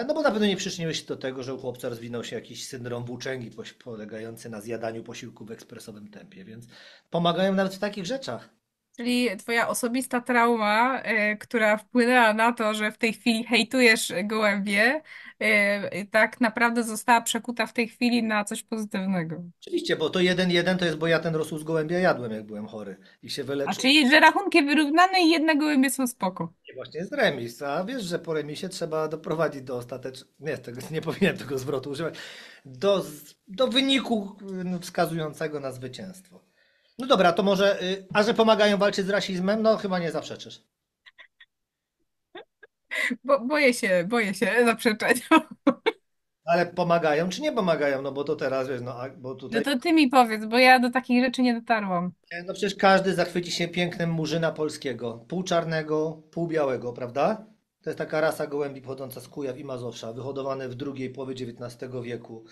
No bo na pewno nie przyczyniły się do tego, że u chłopca rozwinął się jakiś syndrom włóczęgi polegający na zjadaniu posiłku w ekspresowym tempie, więc pomagają nawet w takich rzeczach. Czyli twoja osobista trauma, która wpłynęła na to, że w tej chwili hejtujesz gołębie, tak naprawdę została przekuta w tej chwili na coś pozytywnego. Oczywiście, bo to 1-1 to jest, bo ja ten rosół z gołębia jadłem, jak byłem chory i się A wyleczyłem. czyli, że rachunki wyrównane i jedne gołębie są spoko. I właśnie jest remis, a wiesz, że po remisie trzeba doprowadzić do ostatecznego, nie, tego, nie powinienem tego zwrotu używać, do wyniku wskazującego na zwycięstwo. No dobra, to może, a że pomagają walczyć z rasizmem? No chyba nie zaprzeczysz. Boję się zaprzeczać. Ale pomagają czy nie pomagają? No bo to teraz, wiesz, no bo No tutaj, to ty mi powiedz, bo ja do takich rzeczy nie dotarłam. no przecież każdy zachwyci się pięknem murzyna polskiego, pół czarnego, pół białego, prawda? To jest taka rasa gołębi pochodząca z Kujaw i Mazowsza, wyhodowane w drugiej połowie XIX wieku,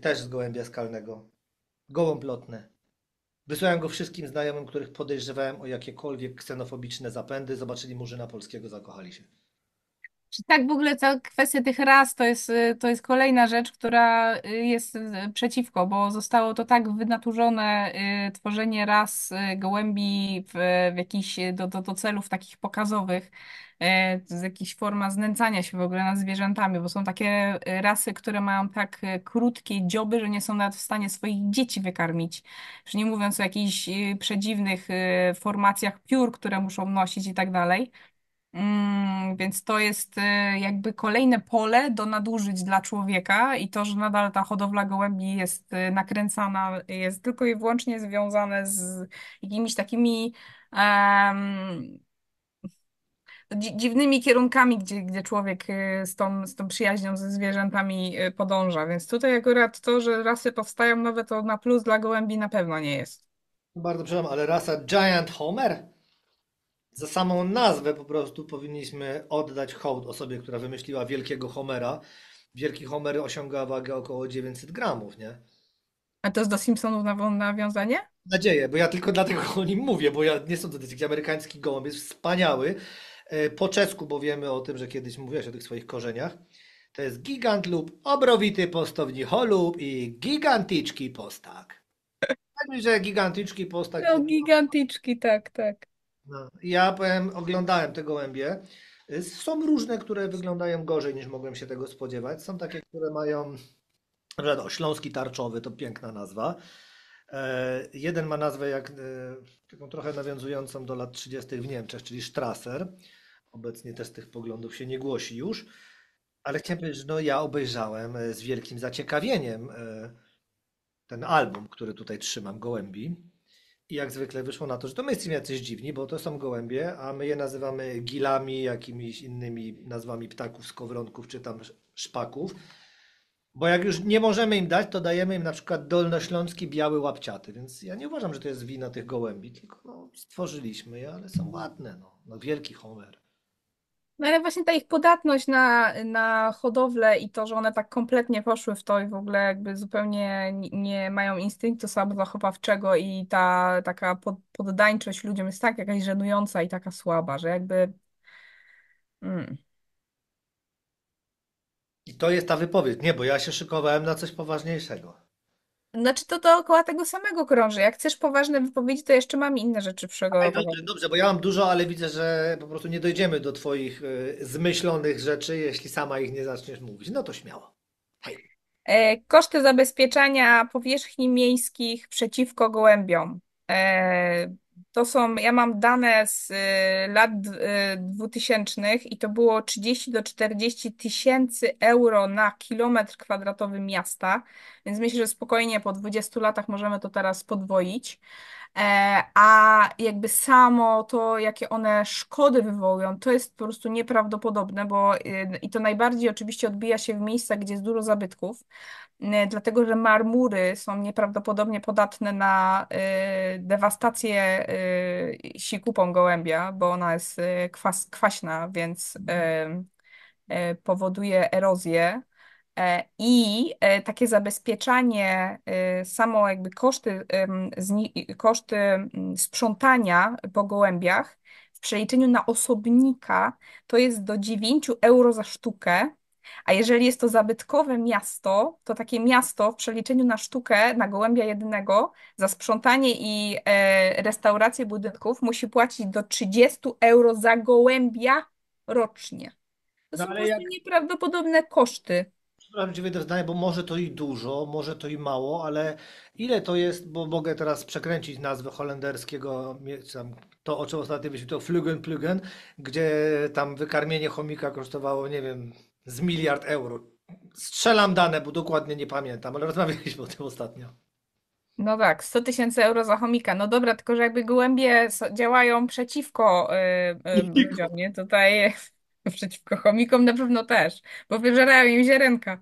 też z gołębia skalnego. Gołąb lotny. Wysłałem go wszystkim znajomym, których podejrzewałem o jakiekolwiek ksenofobiczne zapędy. Zobaczyli murzyna polskiego, zakochali się. Czy tak w ogóle ta kwestia tych ras to jest kolejna rzecz, która jest przeciwko, bo zostało to tak wynaturzone, tworzenie ras gołębi w jakichś do celów takich pokazowych, to jest jakaś forma znęcania się w ogóle nad zwierzętami, bo są takie rasy, które mają tak krótkie dzioby, że nie są nawet w stanie swoich dzieci wykarmić. Już nie mówiąc o jakichś przedziwnych formacjach piór, które muszą nosić i tak dalej. Więc to jest jakby kolejne pole do nadużyć dla człowieka i to, że nadal ta hodowla gołębi jest nakręcana, jest tylko i wyłącznie związane z jakimiś takimi dziwnymi kierunkami, gdzie człowiek z tą przyjaźnią ze zwierzętami podąża. Więc tutaj akurat to, że rasy powstają nowe, to na plus dla gołębi na pewno nie jest. Bardzo przepraszam, ale rasa Giant Homer? Za samą nazwę po prostu powinniśmy oddać hołd osobie, która wymyśliła wielkiego Homera. Wielki Homer osiąga wagę około 900 gramów, nie? A to jest do Simpsonów nawiązanie? Nadzieję, bo ja tylko dlatego o nim mówię, bo ja nie sądzę, że taki amerykański gołąb jest wspaniały. Po czesku, bo wiemy o tym, że kiedyś mówiłeś o tych swoich korzeniach. To jest gigant lub obrowity postowni holub i gigantyczki postak. Tak mi, że gigantyczki postak. No, gigantyczki, tak, tak. No. Ja powiem, oglądałem te gołębie. Są różne, które wyglądają gorzej niż mogłem się tego spodziewać. Są takie, które mają, na przykład, o, śląski tarczowy, to piękna nazwa. Jeden ma nazwę jak taką trochę nawiązującą do lat 30. w Niemczech, czyli Strasser. Obecnie też z tych poglądów się nie głosi już. Ale chciałem powiedzieć, że no ja obejrzałem z wielkim zaciekawieniem ten album, który tutaj trzymam, Gołębi. I jak zwykle wyszło na to, że to my jesteśmy jacyś dziwni, bo to są gołębie, a my je nazywamy gilami, jakimiś innymi nazwami ptaków, skowronków czy tam szpaków. Bo jak już nie możemy im dać, to dajemy im na przykład dolnośląski biały łapciaty. Więc ja nie uważam, że to jest wina tych gołębi, tylko no, stworzyliśmy je, ale są ładne. No, no wielki Homer. No ale właśnie ta ich podatność na hodowlę i to, że one tak kompletnie poszły w to i w ogóle jakby zupełnie nie mają instynktu samozachowawczego i ta taka poddańczość ludziom jest tak jakaś żenująca i taka słaba, że jakby... Mm. I to jest ta wypowiedź. Nie, bo ja się szykowałem na coś poważniejszego. Znaczy to dookoła tego samego krąży. Jak chcesz poważne wypowiedzi, to jeszcze mam inne rzeczy Ej, przygotowane. dobrze, dobrze, bo ja mam dużo, ale widzę, że po prostu nie dojdziemy do twoich zmyślonych rzeczy, jeśli sama ich nie zaczniesz mówić. No to śmiało. Hej. Koszty zabezpieczania powierzchni miejskich przeciwko gołębiom. E, To są, ja mam dane z lat 2000 i to było 30 do 40 tysięcy euro na kilometr kwadratowy miasta, więc myślę, że spokojnie po 20 latach możemy to teraz podwoić. A jakby samo to, jakie one szkody wywołują, to jest po prostu nieprawdopodobne, bo i to najbardziej oczywiście odbija się w miejscach, gdzie jest dużo zabytków, dlatego że marmury są nieprawdopodobnie podatne na dewastację sikupą gołębia, bo ona jest kwaśna, więc powoduje erozję. Takie zabezpieczanie, samo jakby koszty sprzątania po gołębiach w przeliczeniu na osobnika to jest do 9 euro za sztukę, a jeżeli jest to zabytkowe miasto, to takie miasto w przeliczeniu na sztukę, na gołębia jednego, za sprzątanie i restaurację budynków musi płacić do 30 euro za gołębia rocznie. To No są po ale prostu jak, nieprawdopodobne koszty. przepraszam cię, wejdę w zdanie, bo może to i dużo, może to i mało, ale ile to jest, bo mogę teraz przekręcić nazwę holenderskiego, tam, to o czym ostatnio byliśmy, to Flügen, gdzie tam wykarmienie chomika kosztowało, nie wiem, z miliard euro. Strzelam dane, bo dokładnie nie pamiętam, ale rozmawialiśmy o tym ostatnio. No tak, 100 tysięcy euro za chomika. No dobra, tylko że jakby gołębie działają przeciwko ludziom, nie? Tutaj przeciwko chomikom na pewno też, bo wyżerają im ziarenka.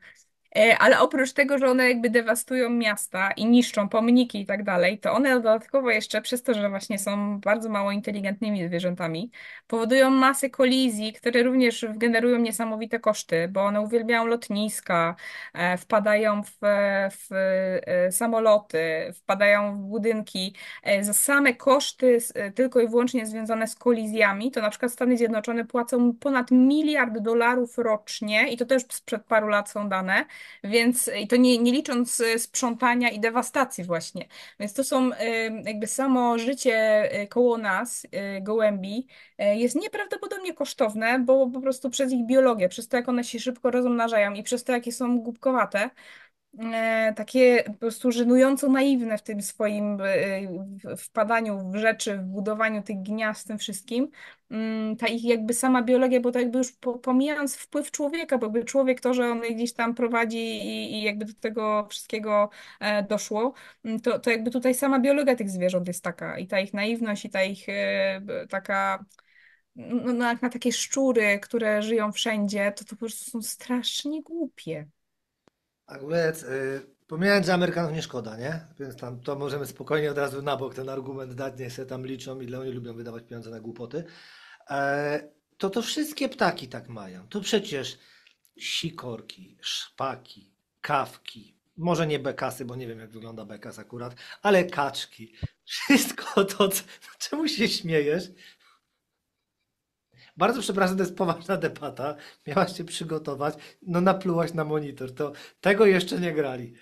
Ale oprócz tego, że one jakby dewastują miasta i niszczą pomniki i tak dalej, to one dodatkowo jeszcze przez to, że właśnie są bardzo mało inteligentnymi zwierzętami, powodują masę kolizji, które również generują niesamowite koszty, bo one uwielbiają lotniska, wpadają w samoloty, wpadają w budynki. Za same koszty tylko i wyłącznie związane z kolizjami, to na przykład Stany Zjednoczone płacą ponad $1 miliard rocznie i to też sprzed paru lat są dane, więc i to nie licząc sprzątania i dewastacji właśnie. Więc to są jakby samo życie koło nas, gołębi, jest nieprawdopodobnie kosztowne, bo po prostu przez ich biologię, przez to jak one się szybko rozmnażają i przez to jakie są głupkowate, takie po prostu żenująco naiwne w tym swoim wpadaniu w rzeczy, w budowaniu tych gniazd, w tym wszystkim. Ta ich jakby sama biologia, bo to jakby już pomijając wpływ człowieka, bo jakby człowiek to, że on je gdzieś tam prowadzi i jakby do tego wszystkiego doszło, to jakby tutaj sama biologia tych zwierząt jest taka i ta ich naiwność i ta ich taka no, na takie szczury, które żyją wszędzie, to po prostu są strasznie głupie. Akurat pomijając, że Amerykanów nie szkoda, nie? Więc tam to możemy spokojnie od razu na bok ten argument dać, niech sobie tam liczą, ile oni lubią wydawać pieniądze na głupoty. To wszystkie ptaki tak mają. To przecież sikorki, szpaki, kawki, może nie bekasy, bo nie wiem jak wygląda bekas akurat, ale kaczki. Wszystko to, czemu się śmiejesz? Bardzo przepraszam, to jest poważna debata. Miałaś się przygotować, no naplułaś na monitor. To tego jeszcze nie grali.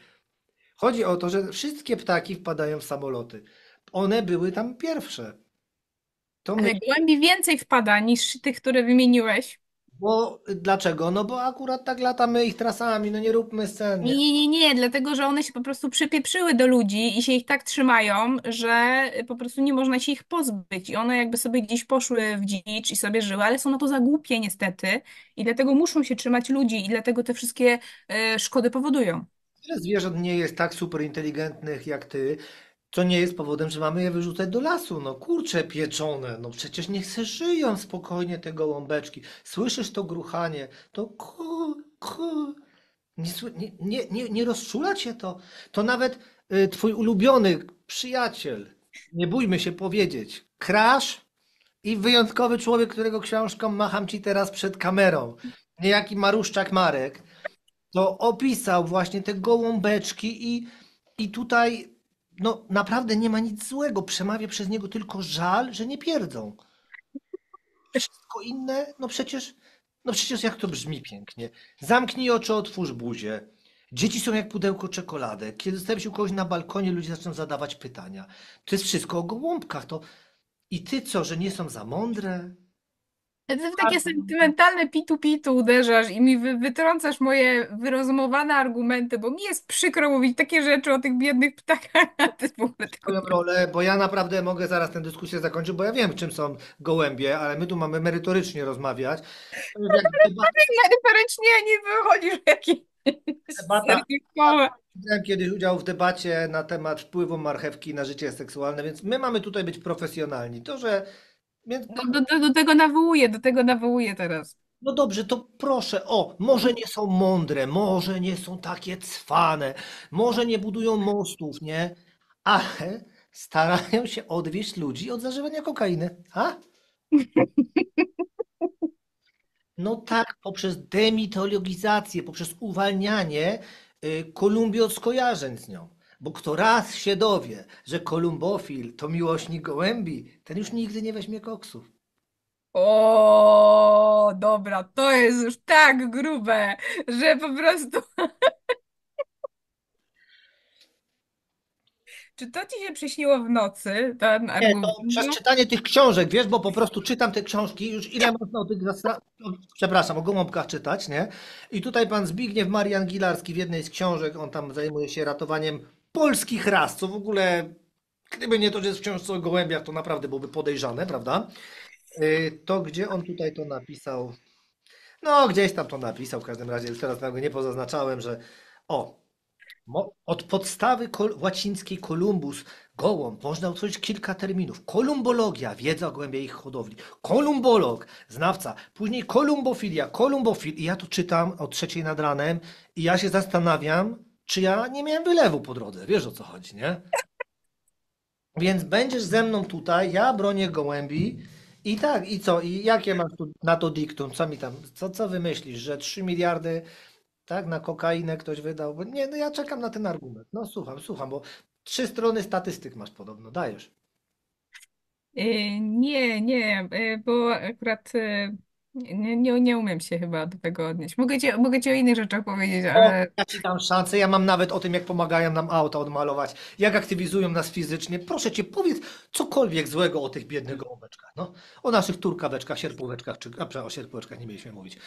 Chodzi o to, że wszystkie ptaki wpadają w samoloty. One były tam pierwsze. To my. Ale gołębi więcej wpada niż tych, które wymieniłeś. Bo dlaczego? No bo akurat tak latamy ich trasami, no nie róbmy scen. Nie, nie, nie, nie, dlatego że one się po prostu przypieprzyły do ludzi i się ich tak trzymają, że po prostu nie można się ich pozbyć. I one jakby sobie gdzieś poszły w dzicz i sobie żyły, ale są na to za głupie niestety i dlatego muszą się trzymać ludzi i dlatego te wszystkie szkody powodują. Wiele zwierząt nie jest tak super inteligentnych jak ty, co nie jest powodem, że mamy je wyrzucać do lasu. No kurcze pieczone, no przecież niech se żyją spokojnie te gołąbeczki. Słyszysz to gruchanie, to ku. Nie rozczula cię to. To nawet twój ulubiony przyjaciel, nie bójmy się powiedzieć, Crash i wyjątkowy człowiek, którego książką macham ci teraz przed kamerą, niejaki Maruszczak Marek, to opisał właśnie te gołąbeczki i tutaj no naprawdę nie ma nic złego. Przemawia przez niego tylko żal, że nie pierdzą. Wszystko inne, no przecież jak to brzmi pięknie. Zamknij oczy, otwórz buzię. Dzieci są jak pudełko czekoladek. Kiedy zostawisz u kogoś na balkonie, ludzie zaczną zadawać pytania. To jest wszystko o gołąbkach. To i ty co, że nie są za mądre? Ty w takie sentymentalne pitu-pitu uderzasz i mi wytrącasz moje wyrozumowane argumenty, bo mi jest przykro mówić takie rzeczy o tych biednych ptakach, a ty w ogóle tego Swoją nie... rolę, bo ja naprawdę mogę zaraz tę dyskusję zakończyć, bo ja wiem, czym są gołębie, ale my tu mamy merytorycznie rozmawiać. To jest jak Merytorycznie nie wychodzisz jakiś debata. serwikowe. Brałem kiedyś udział w debacie na temat wpływu marchewki na życie seksualne, więc my mamy tutaj być profesjonalni. To, że. Więc to, Do tego nawołuję teraz. no dobrze, to proszę, może nie są mądre, może nie są takie cwane, może nie budują mostów, nie? Ale starają się odwieść ludzi od zażywania kokainy. A? No tak, poprzez demitologizację, poprzez uwalnianie Kolumbii od skojarzeń z nią. Bo kto raz się dowie, że kolumbofil to miłośnik gołębi, ten już nigdy nie weźmie koksów. O, dobra, to jest już tak grube, że po prostu. Czy to ci się przyśniło w nocy, ten Nie, argument? to przez czytanie tych książek, wiesz, bo po prostu czytam te książki, już ile można o tych przepraszam, o gołąbkach czytać, nie? I tutaj pan Zbigniew Marian Gilarski w jednej z książek, on tam zajmuje się ratowaniem polskich ras, co w ogóle, gdyby nie to, że jest w książce o gołębiach, to naprawdę byłoby podejrzane, prawda? To gdzie on tutaj to napisał? No, gdzieś tam to napisał, w każdym razie już teraz tego nie pozaznaczałem, że o. Od podstawy łacińskiej Columbus, gołąb, można utworzyć kilka terminów. Kolumbologia, wiedza o głębiej ich hodowli. Kolumbolog, znawca. Później kolumbofilia, kolumbofil. I ja to czytam o 3 nad ranem i ja się zastanawiam, czy ja nie miałem wylewu po drodze. Wiesz o co chodzi, nie? Więc będziesz ze mną tutaj, ja bronię gołębi i tak, i co? I jakie masz tu na to diktum? Co mi tam, co wymyślisz, że 3 miliardy tak na kokainę ktoś wydał? Bo nie, no ja czekam na ten argument. No słucham, bo 3 strony statystyk masz podobno, dajesz. Nie, bo akurat nie umiem się chyba do tego odnieść. Mogę ci o innych rzeczach powiedzieć, O, ale ja ci dam szansę, ja mam nawet o tym, jak pomagają nam auta odmalować, jak aktywizują nas fizycznie. Proszę cię, powiedz cokolwiek złego o tych biednych gołąbeczkach, no. O naszych turkaweczkach, sierpóweczkach, o sierpóweczkach nie mieliśmy mówić.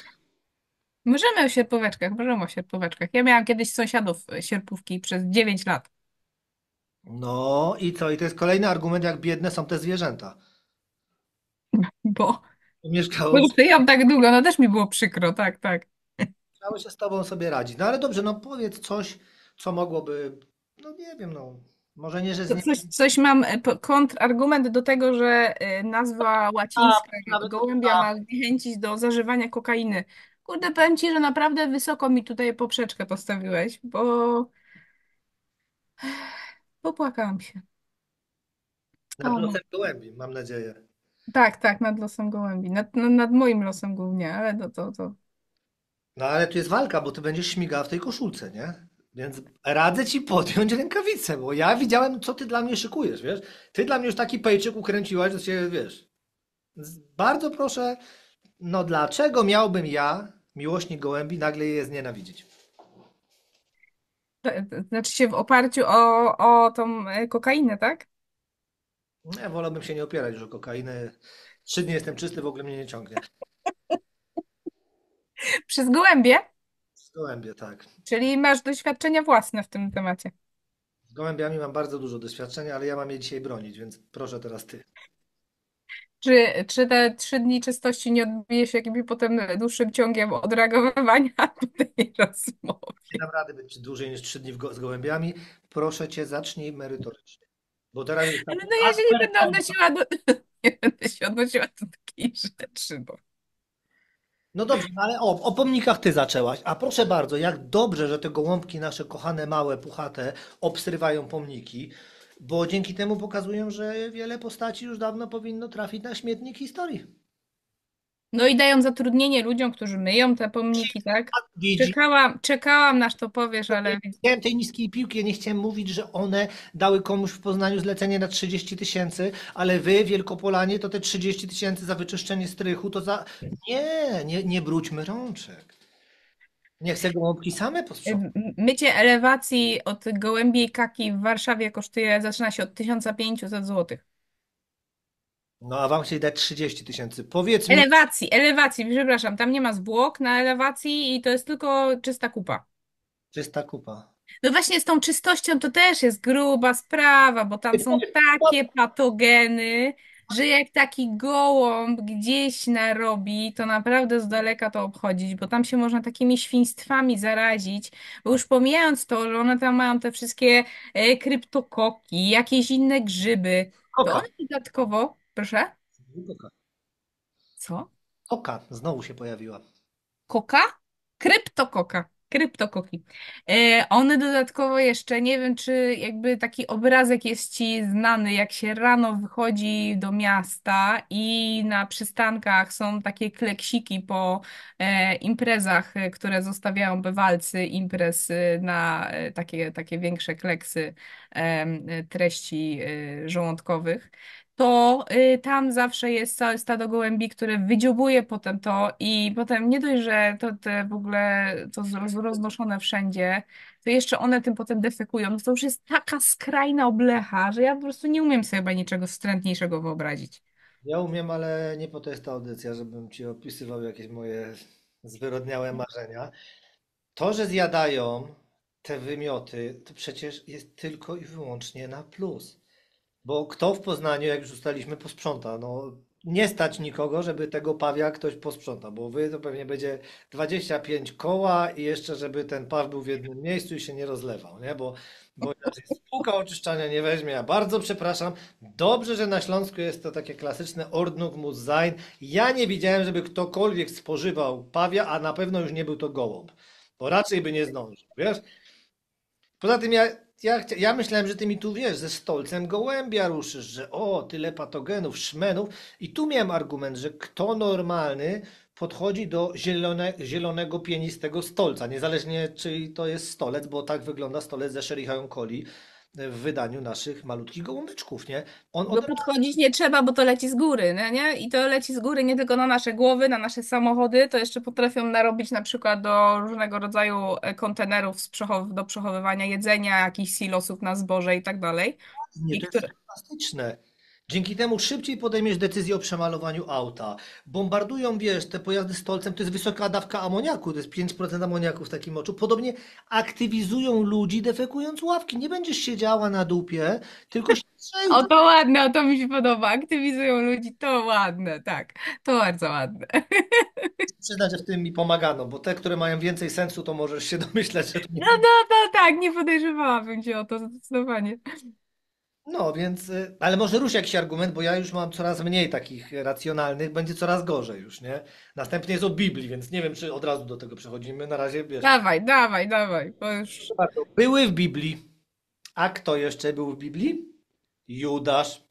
możemy o sierpóweczkach. Ja miałam kiedyś sąsiadów sierpówki przez 9 lat, No i co? I to jest kolejny argument, jak biedne są te zwierzęta. bo, Mieszkało, bo żyją tak długo, no też mi było przykro, tak, tak. chciało się z tobą sobie radzić. No ale dobrze, no powiedz coś, co mogłoby, no nie wiem, no może nie, że z To nim. coś mam kontrargument do tego, że nazwa A, łacińska nawet gołębia ma zniechęcić do zażywania kokainy. Kurde, powiem ci, że naprawdę wysoko mi tutaj poprzeczkę postawiłeś, bo popłakałam się. nad O, losem gołębi, mam nadzieję. tak, tak, nad losem gołębi. Nad moim losem głównie, ale to. No ale tu jest walka, bo ty będziesz śmigała w tej koszulce, nie? Więc radzę ci podjąć rękawicę, bo ja widziałem, co ty dla mnie szykujesz, wiesz? Ty dla mnie już taki pejczyk ukręciłaś, że się, wiesz. Bardzo proszę, no dlaczego miałbym ja, miłośnik gołębi, nagle je znienawidzić? Znaczy się w oparciu o tą kokainę, tak? Ja wolałbym się nie opierać już o kokainę. 3 dni jestem czysty, w ogóle mnie nie ciągnie. Przez gołębie, Z gołębie, tak. czyli masz doświadczenia własne w tym temacie. Z gołębiami mam bardzo dużo doświadczenia, ale ja mam je dzisiaj bronić, więc proszę teraz ty. Czy te 3 dni czystości nie odbije się jakimś potem dłuższym ciągiem odreagowywania po tej Nie rozmowie? dam rady być dłużej niż 3 dni z gołębiami. Proszę cię, zacznij merytorycznie. Bo teraz jest Ale taki no ja się nie będę adwert. odnosiła do, nie będę się odnosiła do takiej rzeczy, bo No dobrze, no ale o pomnikach ty zaczęłaś. A proszę bardzo, jak dobrze, że te gołąbki nasze kochane, małe, puchate obstrywają pomniki, bo dzięki temu pokazują, że wiele postaci już dawno powinno trafić na śmietnik historii. no i dają zatrudnienie ludziom, którzy myją te pomniki, tak? Widzi, Czekałam, aż to powiesz, nie ale chciałem tej niskiej piłki, ja nie chciałem mówić, że one dały komuś w Poznaniu zlecenie na 30 000, ale wy, Wielkopolanie, to te 30 000 za wyczyszczenie strychu, to za. Nie brudźmy rączek. Niech se gołąbki same posprzątają. mycie elewacji od gołębiej kaki w Warszawie zaczyna się od 1500 zł. No a wam chcieli dać 30 000. Powiedz mi, Elewacji, przepraszam, tam nie ma zwłok na elewacji i to jest tylko czysta kupa. czysta kupa. No właśnie z tą czystością to też jest gruba sprawa, bo tam są takie patogeny, że jak taki gołąb gdzieś narobi, to naprawdę z daleka to obchodzić, bo tam się można takimi świństwami zarazić, bo już pomijając to, że one tam mają te wszystkie kryptokoki, jakieś inne grzyby, to Koka. one dodatkowo, proszę, Koka. co? Koka znowu się pojawiła. Koka? Kryptokoka. Kryptokoki. One dodatkowo jeszcze, nie wiem, czy jakby taki obrazek jest ci znany, jak się rano wychodzi do miasta i na przystankach są takie kleksiki po imprezach, które zostawiają bywalcy imprez na takie większe kleksy treści żołądkowych to tam zawsze jest całe stado gołębi, które wydziobuje potem to i potem nie dość, że to te w ogóle to roznoszone wszędzie, to jeszcze one tym potem defekują. No to już jest taka skrajna oblecha, że ja po prostu nie umiem sobie chyba niczego wstrętniejszego wyobrazić. Ja umiem, ale nie po to jest ta audycja, żebym ci opisywał jakieś moje zwyrodniałe marzenia. To, że zjadają te wymioty, to przecież jest tylko i wyłącznie na plus. Bo kto w Poznaniu, jak już ustaliśmy, posprząta? No, nie stać nikogo, żeby tego pawia ktoś posprzątał, bo wy to pewnie będzie 25 koła i jeszcze, żeby ten paw był w jednym miejscu i się nie rozlewał, nie? Bo inaczej spółka oczyszczania nie weźmie. Ja bardzo przepraszam. Dobrze, że na Śląsku jest to takie klasyczne Ordnung muss sein. Ja nie widziałem, żeby ktokolwiek spożywał pawia, a na pewno już nie był to gołąb, bo raczej by nie zdążył, wiesz? Poza tym ja myślałem, że ty mi tu wiesz, ze stolcem gołębia ruszysz, że o, tyle patogenów, szmenów. I tu miałem argument, że kto normalny podchodzi do zielonego, pienistego stolca, niezależnie czy to jest stolec, bo tak wygląda stolec ze Escherichia coli w wydaniu naszych malutkich gołąbeczków, nie? On Bo od podchodzić nie trzeba, bo to leci z góry, no nie? I to leci z góry nie tylko na nasze głowy, na nasze samochody, to jeszcze potrafią narobić na przykład do różnego rodzaju kontenerów do przechowywania jedzenia, jakichś silosów na zboże i tak dalej. Nie, I to jest które... fantastyczne. Dzięki temu szybciej podejmiesz decyzję o przemalowaniu auta. Bombardują, wiesz, te pojazdy stolcem, to jest wysoka dawka amoniaku, to jest 5% amoniaku w takim moczu. Podobnie aktywizują ludzi, defekując ławki. Nie będziesz siedziała na dupie, tylko się strzeli. O, to ładne, o to mi się podoba. Aktywizują ludzi, to ładne, tak. To bardzo ładne. Przyznać, że w tym mi pomagano, bo te, które mają więcej sensu, to możesz się domyśleć, że to nie. No, no, tak, nie podejrzewałabym cię o to zdecydowanie. No, więc, ale może rusz jakiś argument, bo ja już mam coraz mniej takich racjonalnych, będzie coraz gorzej już, nie? Następnie jest o Biblii, więc nie wiem, czy od razu do tego przechodzimy. Na razie, wiesz, Dawaj, dawaj, dawaj, bo już... były w Biblii. A kto jeszcze był w Biblii? Judasz.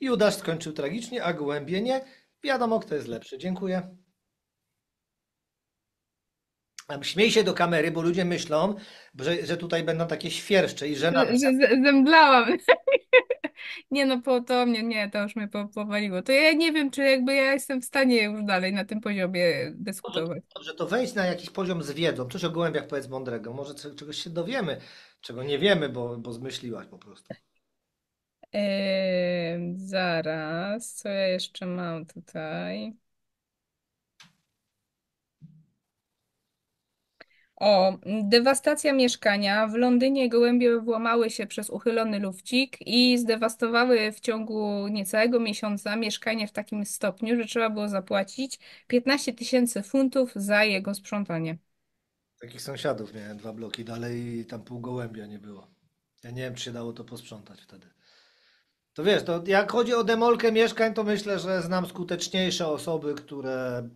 Judasz skończył tragicznie, a gołębie nie. Wiadomo, kto jest lepszy. Dziękuję. Śmiej się do kamery, bo ludzie myślą, że tutaj będą takie świerszcze i żenady. Że zemdlałam. Nie no, to mnie, nie, to już mnie powaliło. To ja nie wiem, czy jakby ja jestem w stanie już dalej na tym poziomie Dobrze, dyskutować. dobrze, to wejdź na jakiś poziom z wiedzą. Coś o gołębiach powiedz mądrego. Może czegoś się dowiemy, czego nie wiemy, bo zmyśliłaś po prostu. Zaraz, co ja jeszcze mam tutaj? O, dewastacja mieszkania. W Londynie gołębie włamały się przez uchylony lufcik i zdewastowały w ciągu niecałego miesiąca mieszkanie w takim stopniu, że trzeba było zapłacić 15 000 funtów za jego sprzątanie. Takich sąsiadów miałem 2 bloki dalej i tam pół gołębia nie było. Ja nie wiem, czy się dało to posprzątać wtedy. To wiesz, to jak chodzi o demolkę mieszkań, to myślę, że znam skuteczniejsze osoby, które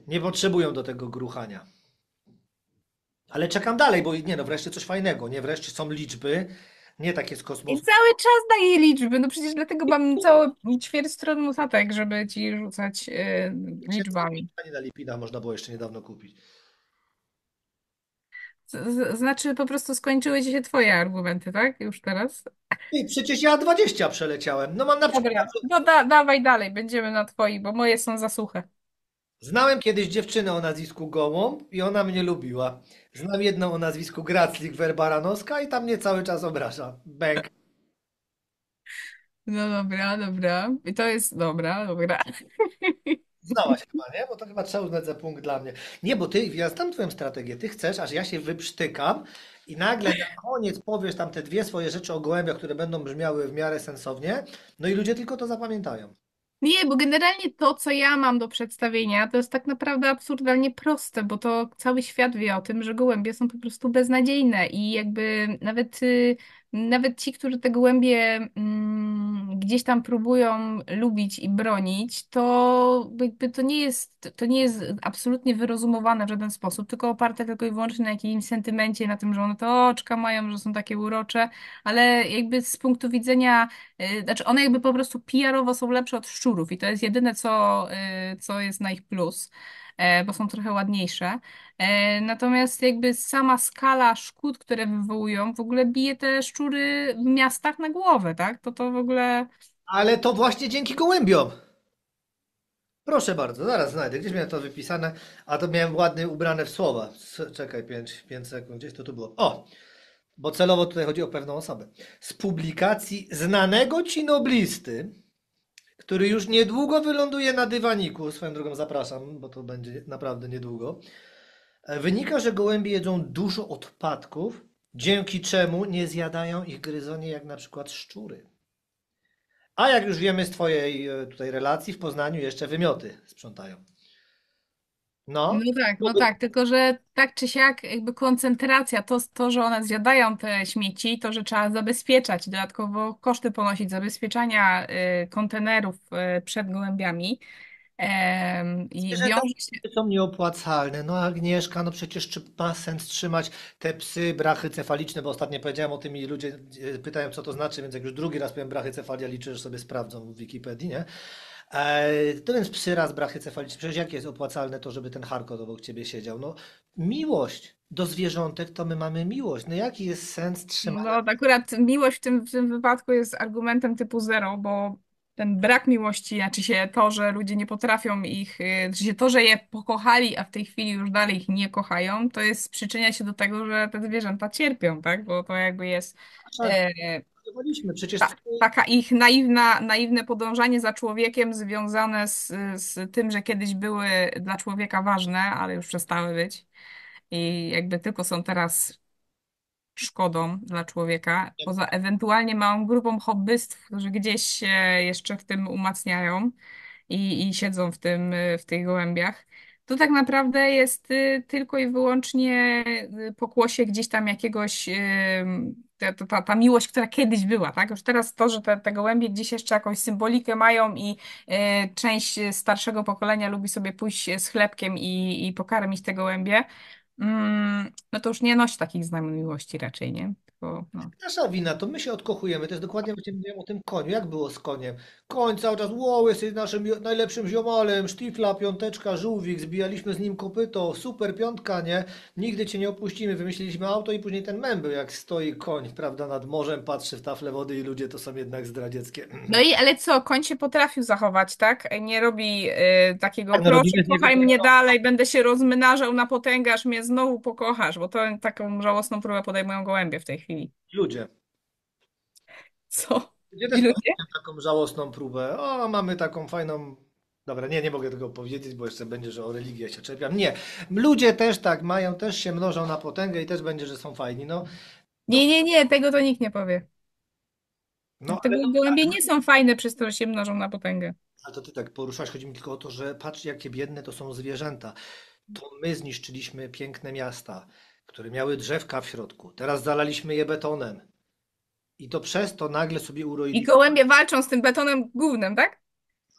nie potrzebują do tego gruchania. Ale czekam dalej, bo nie no, wreszcie coś fajnego, nie? Wreszcie są liczby, nie takie z I kosmosu. cały czas daje liczby. No przecież dlatego mam całe ćwierć stron notatek, żeby ci rzucać liczbami. Ani na Lipida można było jeszcze niedawno kupić. Znaczy po prostu skończyły ci się twoje argumenty, tak? Już teraz? I przecież ja 20 przeleciałem. No mam na przykład. Dobra, no dawaj dalej, będziemy na twoi, bo moje są za suche. Znałem kiedyś dziewczynę o nazwisku Gołąb i ona mnie lubiła. Znam jedną o nazwisku Graclik-Werbaranowska i tam mnie cały czas obraża. Bęk. No dobra, dobra. I to jest dobra, dobra. Znałaś chyba, nie? Bo to chyba trzeba uznać za punkt dla mnie. Nie, bo ty, ja znam twoją strategię. Ty chcesz, aż ja się wyprztykam i nagle na koniec powiesz tam te dwie swoje rzeczy o gołębiach, które będą brzmiały w miarę sensownie, no i ludzie tylko to zapamiętają. Nie, bo generalnie to, co ja mam do przedstawienia, to jest tak naprawdę absurdalnie proste, bo to cały świat wie o tym, że gołębie są po prostu beznadziejne i jakby nawet ci, którzy te gołębie gdzieś tam próbują lubić i bronić, to jakby to nie jest absolutnie wyrozumowane w żaden sposób, tylko oparte tylko i wyłącznie na jakimś sentymencie, na tym, że one to oczka mają, że są takie urocze, ale jakby z punktu widzenia znaczy one jakby po prostu PR-owo są lepsze od szczurów i to jest jedyne, co jest na ich plus, bo są trochę ładniejsze. Natomiast jakby sama skala szkód, które wywołują, w ogóle bije te szczury w miastach na głowę, tak? To w ogóle... Ale to właśnie dzięki gołębiom. Proszę bardzo, zaraz znajdę. Gdzieś miałem to wypisane, a to miałem ładnie ubrane w słowa. Czekaj, 5 sekund, gdzieś to tu było. O! Bo celowo tutaj chodzi o pewną osobę. Z publikacji znanego ci noblisty, który już niedługo wyląduje na dywaniku, swoją drogą zapraszam, bo to będzie naprawdę niedługo, wynika, że gołębie jedzą dużo odpadków, dzięki czemu nie zjadają ich gryzonie jak na przykład szczury. A jak już wiemy z twojej tutaj relacji w Poznaniu, jeszcze wymioty sprzątają. No, No tak, tylko że tak czy siak jakby koncentracja, to, że one zjadają te śmieci, to, że trzeba zabezpieczać, dodatkowo koszty ponosić zabezpieczania kontenerów przed gołębiami i zwierzęta wiąże się. są nieopłacalne. No Agnieszka, no przecież czy ma sens trzymać te psy brachycefaliczne, bo ostatnio powiedziałem o tym i ludzie pytają, co to znaczy, więc jak już drugi raz powiem brachycefalia, liczę, że sobie sprawdzą w Wikipedii, nie? To więc psy raz brachycefaliczne. Przecież jakie jest opłacalne to, żeby ten Charkot obok ciebie siedział? No miłość do zwierzątek to my mamy miłość. No jaki jest sens No trzymania? akurat miłość w tym wypadku jest argumentem typu zero, bo ten brak miłości, znaczy się to, że ludzie nie potrafią ich, znaczy się to, że je pokochali, a w tej chwili już dalej ich nie kochają, to jest przyczynia się do tego, że te zwierzęta cierpią, tak? Bo to jakby jest e, Przecież taka ich naiwne podążanie za człowiekiem związane z tym, że kiedyś były dla człowieka ważne, ale już przestały być. I jakby tylko są teraz szkodą dla człowieka, poza ewentualnie małą grupą hobbystów, którzy gdzieś się jeszcze w tym umacniają i siedzą w tych gołębiach. To tak naprawdę jest tylko i wyłącznie pokłosie gdzieś tam jakiegoś, ta miłość, która kiedyś była, tak? Już teraz to, że te gołębie gdzieś jeszcze jakąś symbolikę mają i część starszego pokolenia lubi sobie pójść z chlebkiem i pokarmić te gołębie, no to już nie nosi takich znamion miłości raczej, nie? Tylko, no. nasza wina, to my się odkochujemy. To jest dokładnie, jak mówiłem o tym koniu. Jak było z koniem? Koń cały czas, wow, jesteś naszym najlepszym ziomalem, sztifla, piąteczka, żółwik, zbijaliśmy z nim kopyto, super piątka, nie? Nigdy cię nie opuścimy, wymyśliliśmy auto i później ten mem był, jak stoi koń, prawda, nad morzem, patrzy w taflę wody i ludzie to są jednak zdradzieckie. No i ale co, koń się potrafił zachować, tak? Nie robi takiego Tak, no proszę, robimy z niego kochaj mnie dalej, będę się rozmnażał na potęgę, aż mnie znowu pokochasz, bo to taką żałosną próbę podejmują gołębie w tej chwili. ludzie. Co? Ludzie Ci też ludzie? podejmują taką żałosną próbę. O, mamy taką fajną. Dobra, nie mogę tego powiedzieć, bo jeszcze będzie, że o religię się czepiam. Nie. Ludzie też tak mają, też się mnożą na potęgę i też będzie, że są fajni. No, to, Nie, tego to nikt nie powie. no Tego ale to, gołębie nie są fajne przez to, że się mnożą na potęgę. ale to ty tak poruszasz. Chodzi mi tylko o to, że patrz, jakie biedne to są zwierzęta. To my zniszczyliśmy piękne miasta, które miały drzewka w środku. Teraz zalaliśmy je betonem. I to przez to nagle sobie I uroili. gołębie walczą z tym betonem gównem, tak?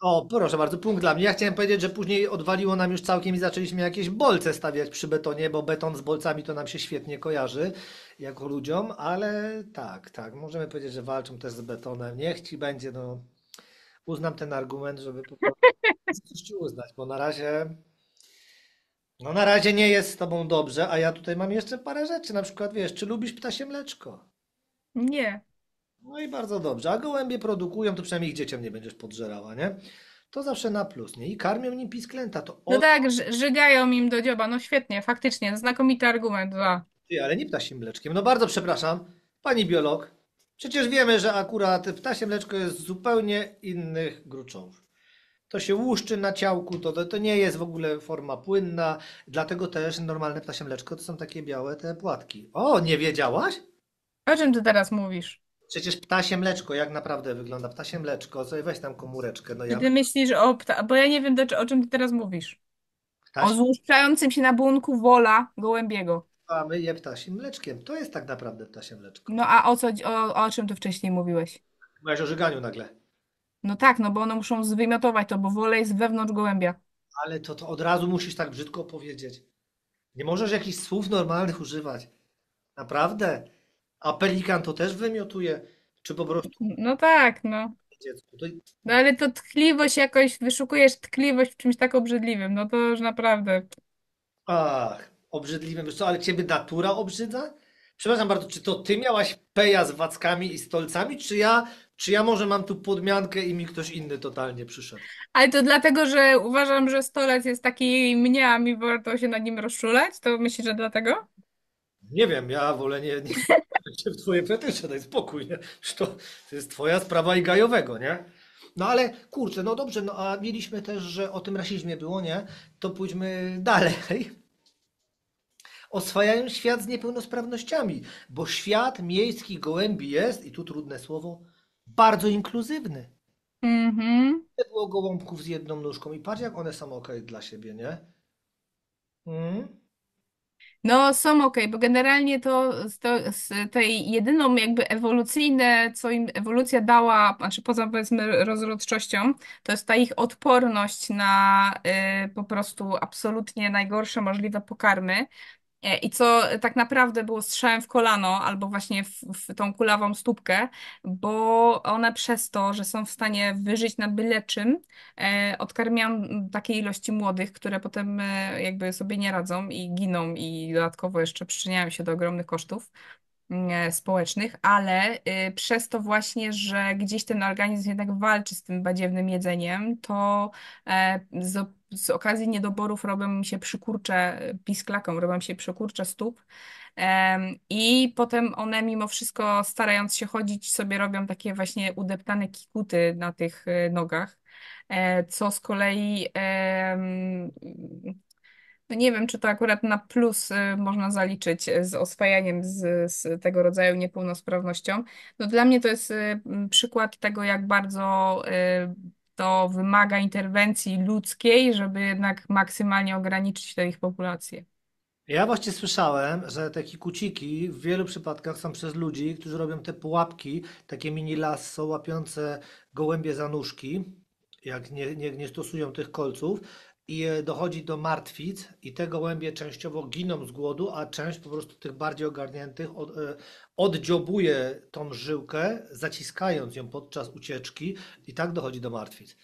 O, proszę bardzo, punkt dla mnie. Ja chciałem powiedzieć, że później odwaliło nam już całkiem i zaczęliśmy jakieś bolce stawiać przy betonie, bo beton z bolcami to nam się świetnie kojarzy jako ludziom, ale tak, tak, możemy powiedzieć, że walczą też z betonem. Niech ci będzie, no, uznam ten argument, żeby po prostu coś ci uznać, bo na razie, no na razie nie jest z tobą dobrze, a ja tutaj mam jeszcze parę rzeczy, na przykład, wiesz, czy lubisz ptasie mleczko? Nie. No i bardzo dobrze, a gołębie produkują, to przynajmniej ich dzieciom nie będziesz podżerała, nie? To zawsze na plus, nie? I karmią nim pisklęta, to No o tak, żygają im do dzioba. No świetnie, faktycznie, znakomity argument. Za. ty, ale nie ptasim mleczkiem. No bardzo przepraszam, pani biolog. Przecież wiemy, że akurat ptasie mleczko jest z zupełnie innych gruczołów. To się łuszczy na ciałku, to nie jest w ogóle forma płynna, dlatego też normalne ptasie mleczko to są takie białe te płatki. O, nie wiedziałaś? O czym ty teraz mówisz? Przecież ptasie mleczko, jak naprawdę wygląda ptasie mleczko, sobie weź tam komóreczkę, no Czy ja ty myślisz o bo ja nie wiem, o czym ty teraz mówisz. O ptasie, złuszczającym się na błonku wola gołębiego. a my je ptasim mleczkiem. To jest tak naprawdę ptasie mleczko. No a o czym ty wcześniej mówiłeś? Mówiłaś o żyganiu nagle. No tak, no bo one muszą zwymiotować to, bo wola jest wewnątrz gołębia. Ale to od razu musisz tak brzydko powiedzieć. Nie możesz jakichś słów normalnych używać. Naprawdę? A pelikan to też wymiotuje? Czy po prostu No tak, no. dziecko? No ale to tkliwość jakoś, wyszukujesz tkliwość w czymś tak obrzydliwym, no to już naprawdę. Ach, obrzydliwe. Wiesz co, ale ciebie natura obrzydza? Przepraszam bardzo, czy to ty miałaś peja z wackami i stolcami, czy ja może mam tu podmiankę i mi ktoś inny totalnie przyszedł? Ale to dlatego, że uważam, że stolec jest taki mnie, a mi warto się nad nim rozczulać? To myślisz, że dlatego? Nie wiem, ja wolę nie się w twoje fetysze, daj spokój, nie? Że to jest twoja sprawa i gajowego, nie? No ale kurczę, no dobrze, no a mieliśmy też, że o tym rasizmie było, nie? To pójdźmy dalej. Oswajają świat z niepełnosprawnościami, bo świat miejskich gołębi jest, i tu trudne słowo, bardzo inkluzywny. Mhm. Było gołąbków z jedną nóżką i patrz jak one są okej dla siebie, nie? Mhm. No, są okej, bo generalnie z tej jedyną jakby ewolucyjne, co im ewolucja dała, znaczy poza powiedzmy rozrodczością, to jest ta ich odporność na po prostu absolutnie najgorsze możliwe pokarmy. I co tak naprawdę było strzałem w kolano, albo właśnie w tą kulawą stópkę, bo one przez to, że są w stanie wyżyć na byle czym, odkarmiają takiej ilości młodych, które potem jakby sobie nie radzą i giną i dodatkowo jeszcze przyczyniają się do ogromnych kosztów społecznych, ale przez to właśnie, że gdzieś ten organizm jednak walczy z tym badziewnym jedzeniem, to z okazji niedoborów robią mi się przykurcze, pisklakom robią się przykurcze stóp. I potem one mimo wszystko starając się chodzić sobie robią takie właśnie udeptane kikuty na tych nogach, co z kolei no nie wiem, czy to akurat na plus można zaliczyć z oswajaniem z tego rodzaju niepełnosprawnością. No dla mnie to jest przykład tego, jak bardzo to wymaga interwencji ludzkiej, żeby jednak maksymalnie ograniczyć tę ich populację. Ja właśnie słyszałem, że te kikuciki w wielu przypadkach są przez ludzi, którzy robią te pułapki, takie mini lasso łapiące gołębie za nóżki, jak nie stosują tych kolców i dochodzi do martwic i te gołębie częściowo giną z głodu, a część po prostu tych bardziej ogarniętych oddziobuje tą żyłkę, zaciskając ją podczas ucieczki i tak dochodzi do martwic.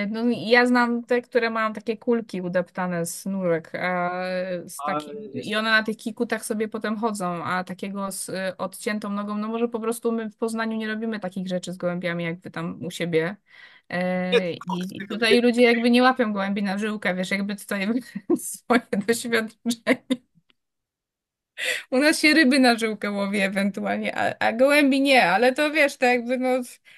No, ja znam te, które mają takie kulki udeptane z nurek, A i one na tych kikutach sobie potem chodzą, a takiego z odciętą nogą, no może po prostu my w Poznaniu nie robimy takich rzeczy z gołębiami, jak wy tam u siebie. I tutaj ludzie jakby nie łapią gołębi na żyłkę, wiesz, jakby tutaj swoje doświadczenie. U nas się ryby na żyłkę łowi ewentualnie, a gołębi nie, ale to wiesz, to jakby no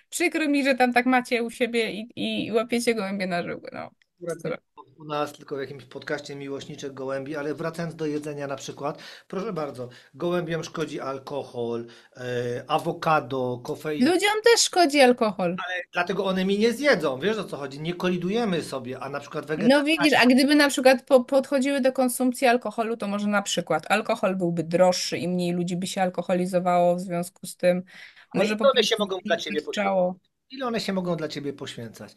przykro mi, że tam tak macie u siebie i łapiecie gołębie na żyłkę, no. Akurat nie u nas, tylko w jakimś podcaście miłośniczych gołębi, ale wracając do jedzenia na przykład, proszę bardzo, gołębiom szkodzi alkohol, awokado, kofeina, Ludziom też szkodzi alkohol. dlatego one mi nie zjedzą, wiesz o co chodzi, nie kolidujemy sobie, a na przykład No widzisz, wegetarianie, a gdyby na przykład podchodziły do konsumpcji alkoholu, to może na przykład alkohol byłby droższy i mniej ludzi by się alkoholizowało w związku z tym. ale ile Może po one się prostu mogą by dla ich ciebie poświęcać? starczało. Ile one się mogą dla ciebie poświęcać?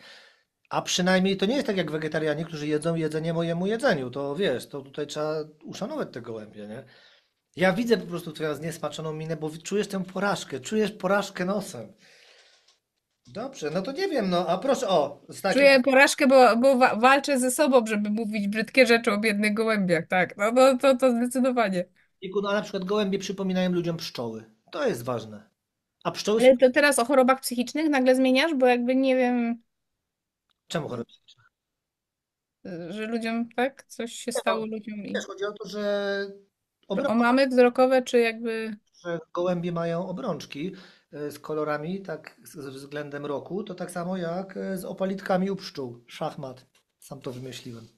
A przynajmniej to nie jest tak jak wegetarianie, którzy jedzą jedzenie mojemu jedzeniu, to wiesz, to tutaj trzeba uszanować te gołębie, nie? Ja widzę po prostu twoją zniesmaczoną minę, bo czujesz tę porażkę, czujesz porażkę nosem. Dobrze, no to nie wiem, no a proszę, o, z takiego Czuję porażkę, bo walczę ze sobą, żeby mówić brzydkie rzeczy o biednych gołębiach, tak. No to zdecydowanie. wieku, no a na przykład gołębie przypominają ludziom pszczoły. To jest ważne. A pszczoły są... Ale to teraz o chorobach psychicznych nagle zmieniasz, bo jakby nie wiem, Czemu choroby? że ludziom, tak? Coś się Nie, no, stało ludziom i... wiesz, chodzi o to, że, O mamy wzrokowe, czy jakby... że gołębie mają obrączki z kolorami, tak ze względem roku, to tak samo jak z opalitkami u pszczół. Szachmat. Sam to wymyśliłem.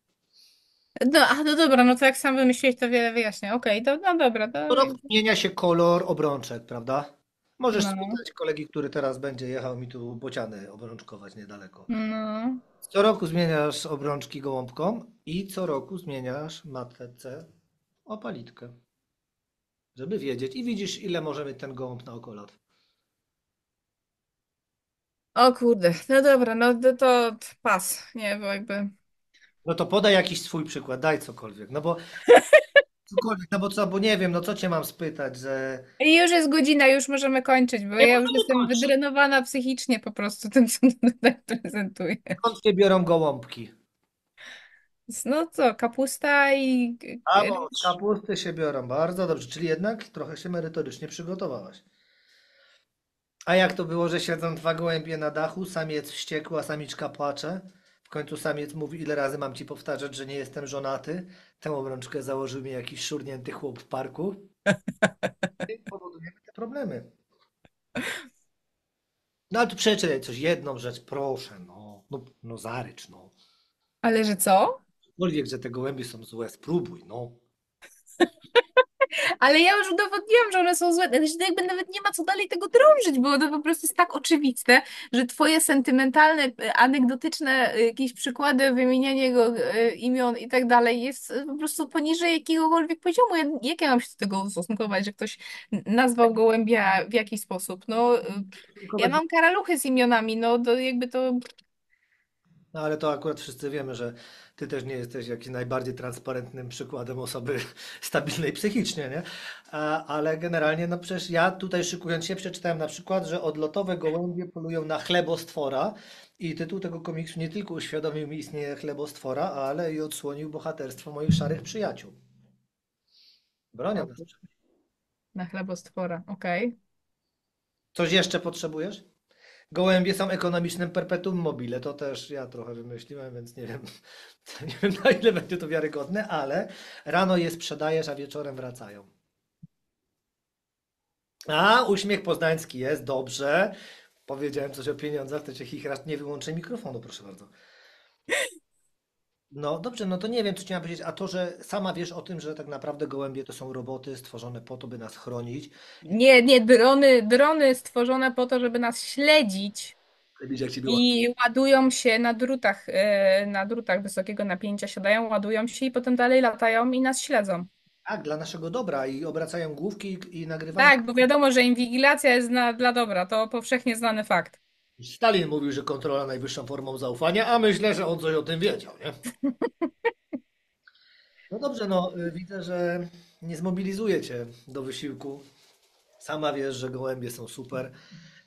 No dobra, no to jak sam wymyśliłeś, to wiele wyjaśnia. Okej, to no dobra, Co to roku jakby... zmienia się kolor obrączek, prawda? Możesz No, spytać kolegi, który teraz będzie jechał mi tu bociany obrączkować niedaleko. no. Co roku zmieniasz obrączki gołąbkom i co roku zmieniasz matce opalitkę, żeby wiedzieć. I widzisz, ile może mieć ten gołąb na oko lat. O kurde, no dobra, no to pas, nie, bo jakby... No to podaj jakiś swój przykład, daj cokolwiek. No bo cokolwiek, no bo co, bo nie wiem, no co cię mam spytać, że. I już jest godzina, już możemy kończyć, bo Nie ja już możemy jestem kończyć. wydrenowana psychicznie po prostu tym, co tutaj prezentujesz. Skąd się biorą gołąbki? No co, kapusta i A bo z ryż. kapusty się biorą. Bardzo dobrze, czyli jednak trochę się merytorycznie przygotowałaś. A jak to było, że siedzą dwa gołębie na dachu, samiec wściekły, a samiczka płacze? W końcu samiec mówi, ile razy mam ci powtarzać, że nie jestem żonaty. Tę obrączkę założył mi jakiś szurnięty chłop w parku. I powodujemy te problemy. No ale tu przeczytaj coś, jedną rzecz, proszę, no. No zarycz, no. Ale że co? Cokolwiek, że te gołębie są złe, spróbuj, no. Ale ja już udowodniłam, że one są złe. Znaczy, to jakby nawet nie ma co dalej tego drążyć, bo to po prostu jest tak oczywiste, że twoje sentymentalne, anegdotyczne jakieś przykłady, wymienianie go, imion i tak dalej jest po prostu poniżej jakiegokolwiek poziomu. Jak ja mam się do tego ustosunkować, że ktoś nazwał gołębia w jakiś sposób? No, ja mam karaluchy z imionami, no to jakby to... No ale to akurat wszyscy wiemy, że ty też nie jesteś jakimś najbardziej transparentnym przykładem osoby stabilnej psychicznie, nie? Ale generalnie, no przecież ja tutaj szykując się przeczytałem na przykład, że odlotowe gołębie polują na chlebostwora i tytuł tego komiksu nie tylko uświadomił mi istnienie chlebostwora, ale i odsłonił bohaterstwo moich szarych przyjaciół. Bronią O, nas. na chlebostwora, okej. Coś jeszcze potrzebujesz? Gołębie są ekonomicznym perpetuum mobile. To też ja trochę wymyśliłem, więc nie wiem, nie wiem na ile będzie to wiarygodne, ale rano je sprzedajesz, a wieczorem wracają. A, uśmiech poznański jest, dobrze. Powiedziałem coś o pieniądzach, to cię chichrać. Nie wyłączę mikrofonu, proszę bardzo. No dobrze, no to nie wiem, co chciałem powiedzieć. A to, że sama wiesz o tym, że tak naprawdę gołębie to są roboty stworzone po to, by nas chronić. Nie, nie, drony stworzone po to, żeby nas śledzić Widzisz, jak ci było. i ładują się na drutach wysokiego napięcia, siadają, ładują się i potem dalej latają i nas śledzą. Tak, dla naszego dobra i obracają główki i nagrywają. Tak, bo wiadomo, że inwigilacja jest dla dobra, to powszechnie znany fakt. Stalin mówił, że kontrola najwyższą formą zaufania, a myślę, że on coś o tym wiedział, nie? No dobrze, no widzę, że nie zmobilizuję cię do wysiłku. Sama wiesz, że gołębie są super.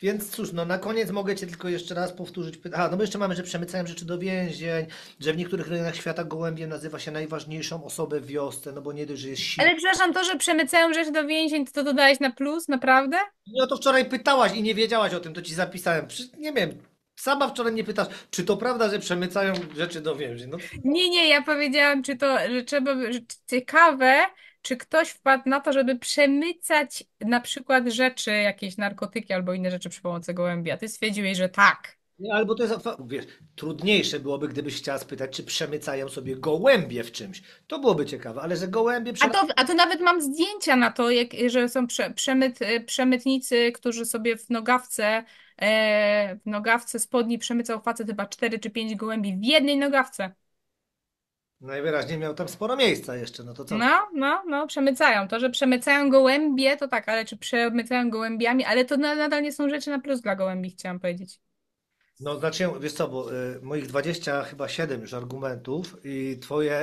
Więc cóż, no na koniec mogę cię tylko jeszcze raz powtórzyć pytanie. A, no bo jeszcze mamy, że przemycają rzeczy do więzień, że w niektórych rejonach świata gołębiem nazywa się najważniejszą osobę w wiosce, no bo nie dość, że jest silny. Ale przepraszam, to, że przemycają rzeczy do więzień, to dodałeś na plus, naprawdę? No to wczoraj pytałaś i nie wiedziałaś o tym, to ci zapisałem. Nie wiem, sama wczoraj nie pytasz, czy to prawda, że przemycają rzeczy do więzień. No Nie, nie, ja powiedziałam, że trzeba, że ciekawe, czy ktoś wpadł na to, żeby przemycać na przykład rzeczy, jakieś narkotyki albo inne rzeczy przy pomocy gołębia. Ty stwierdziłeś, że tak. nie, albo to jest, wiesz, trudniejsze byłoby, gdybyś chciała spytać, czy przemycają sobie gołębie w czymś. To byłoby ciekawe, ale że gołębie A to nawet mam zdjęcia na to, że są przemytnicy, którzy sobie w nogawce spodni przemycał facet chyba 4 czy 5 gołębi w jednej nogawce. najwyraźniej miał tam sporo miejsca jeszcze, no to co? No, przemycają. To, że przemycają gołębie, to tak, ale czy przemycają gołębiami, ale to nadal nie są rzeczy na plus dla gołębi, chciałam powiedzieć. No znaczy, wiesz co, bo moich 20 chyba 7 już argumentów i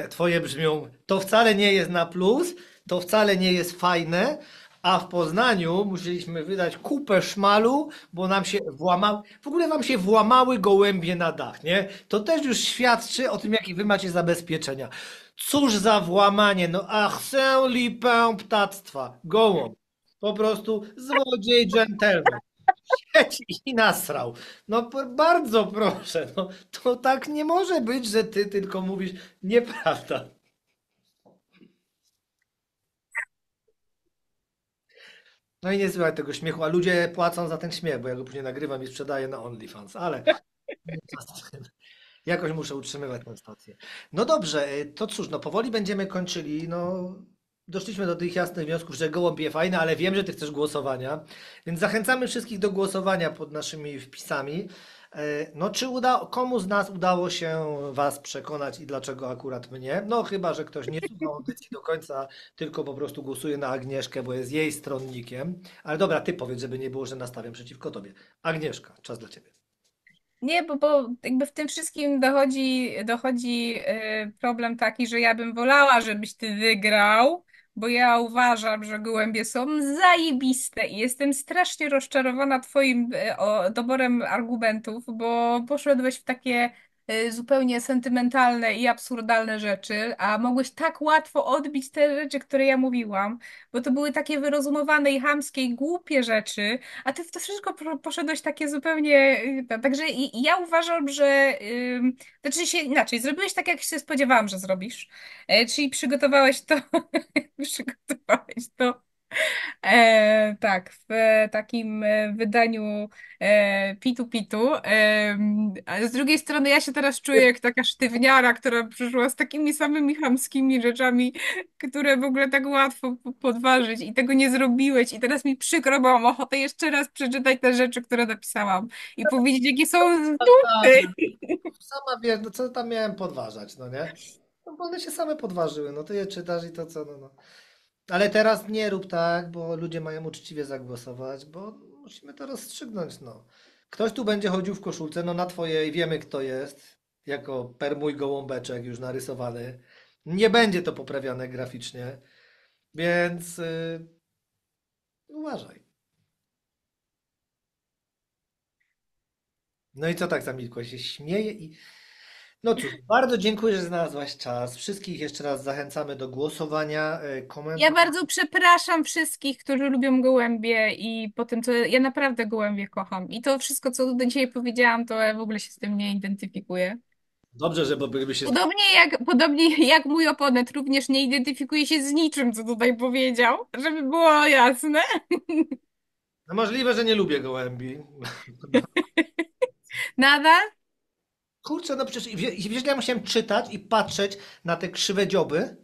twoje brzmią, to wcale nie jest na plus, to wcale nie jest fajne, a w Poznaniu musieliśmy wydać kupę szmalu, bo nam się w ogóle wam się włamały gołębie na dach, nie? To też już świadczy o tym, jakie wy macie zabezpieczenia. Cóż za włamanie, no chcę lipę ptactwa, gołąb. Po prostu złodziej dżentelmen. Siedź i nasrał. No bardzo proszę, no to tak nie może być, że ty tylko mówisz nieprawda. No i nie słychać tego śmiechu, a ludzie płacą za ten śmiech, bo ja go później nagrywam i sprzedaję na OnlyFans, ale mniejsza z tym. Jakoś muszę utrzymywać tę stację. No dobrze, to cóż, no powoli będziemy kończyli. No, doszliśmy do tych jasnych wniosków, że gołąbie fajne, ale wiem, że ty chcesz głosowania, więc zachęcamy wszystkich do głosowania pod naszymi wpisami. No, czy komu z nas udało się was przekonać i dlaczego akurat mnie? No, chyba, że ktoś nie słucha audycji do końca, tylko po prostu głosuje na Agnieszkę, bo jest jej stronnikiem. Ale dobra, ty powiedz, żeby nie było, że nastawiam przeciwko tobie. Agnieszka, czas dla ciebie. Nie, bo jakby w tym wszystkim dochodzi problem taki, że ja bym wolała, żebyś ty wygrał, bo ja uważam, że gołębie są zajebiste i jestem strasznie rozczarowana twoim doborem argumentów, bo poszedłeś w takie zupełnie sentymentalne i absurdalne rzeczy, a mogłeś tak łatwo odbić te rzeczy, które ja mówiłam, bo to były takie wyrozumowane i chamskie i głupie rzeczy, a ty w to wszystko poszedłeś takie zupełnie. Także ja uważam, że. Znaczy się inaczej, zrobiłeś tak, jak się spodziewałam, że zrobisz. Czyli przygotowałeś to. Przygotowałeś to. Tak, w takim wydaniu Pitu Pitu. A z drugiej strony ja się teraz czuję jak taka sztywniara, która przyszła z takimi samymi chamskimi rzeczami, które w ogóle tak łatwo podważyć i tego nie zrobiłeś. I teraz mi przykro, bo mam ochotę jeszcze raz przeczytać te rzeczy, które napisałam i powiedzieć, jakie są z dupy. Sama wiesz, no co tam miałem podważać, no nie? No bo one się same podważyły, no to je czytasz i to co, no no. Ale teraz nie rób tak, bo ludzie mają uczciwie zagłosować, bo musimy to rozstrzygnąć, no. Ktoś tu będzie chodził w koszulce, no na twojej wiemy kto jest, jako permuj gołąbeczek już narysowany. Nie będzie to poprawiane graficznie, więc uważaj. No i co tak zamilkłaś? Się śmieje i... No cóż, bardzo dziękuję, że znalazłaś czas. Wszystkich jeszcze raz zachęcamy do głosowania, Ja komentowania. bardzo przepraszam wszystkich, którzy lubią gołębie i po tym, co ja naprawdę gołębie kocham. I to wszystko, co tutaj dzisiaj powiedziałam, to ja w ogóle się z tym nie identyfikuję. Dobrze, że by się... Podobnie jak mój oponent również nie identyfikuje się z niczym, co tutaj powiedział, żeby było jasne. No możliwe, że nie lubię gołębi. Nadal? Kurczę, no przecież wiesz, ja musiałem czytać i patrzeć na te krzywe dzioby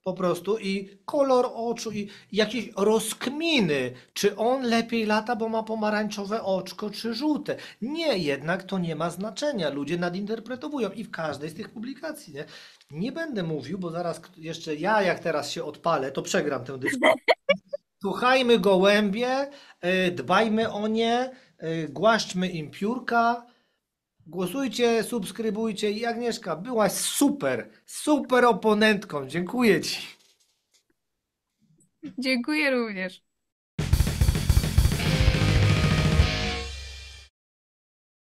po prostu i kolor oczu i jakieś rozkminy, czy on lepiej lata, bo ma pomarańczowe oczko, czy żółte. Nie, jednak to nie ma znaczenia. Ludzie nadinterpretowują i w każdej z tych publikacji, nie? Nie będę mówił, bo zaraz jeszcze ja, jak teraz się odpalę, to przegram tę dyskusję. Słuchajmy gołębie, dbajmy o nie, głaszczmy im piórka. Głosujcie, subskrybujcie i Agnieszka, byłaś super, super oponentką. Dziękuję Ci. Dziękuję również.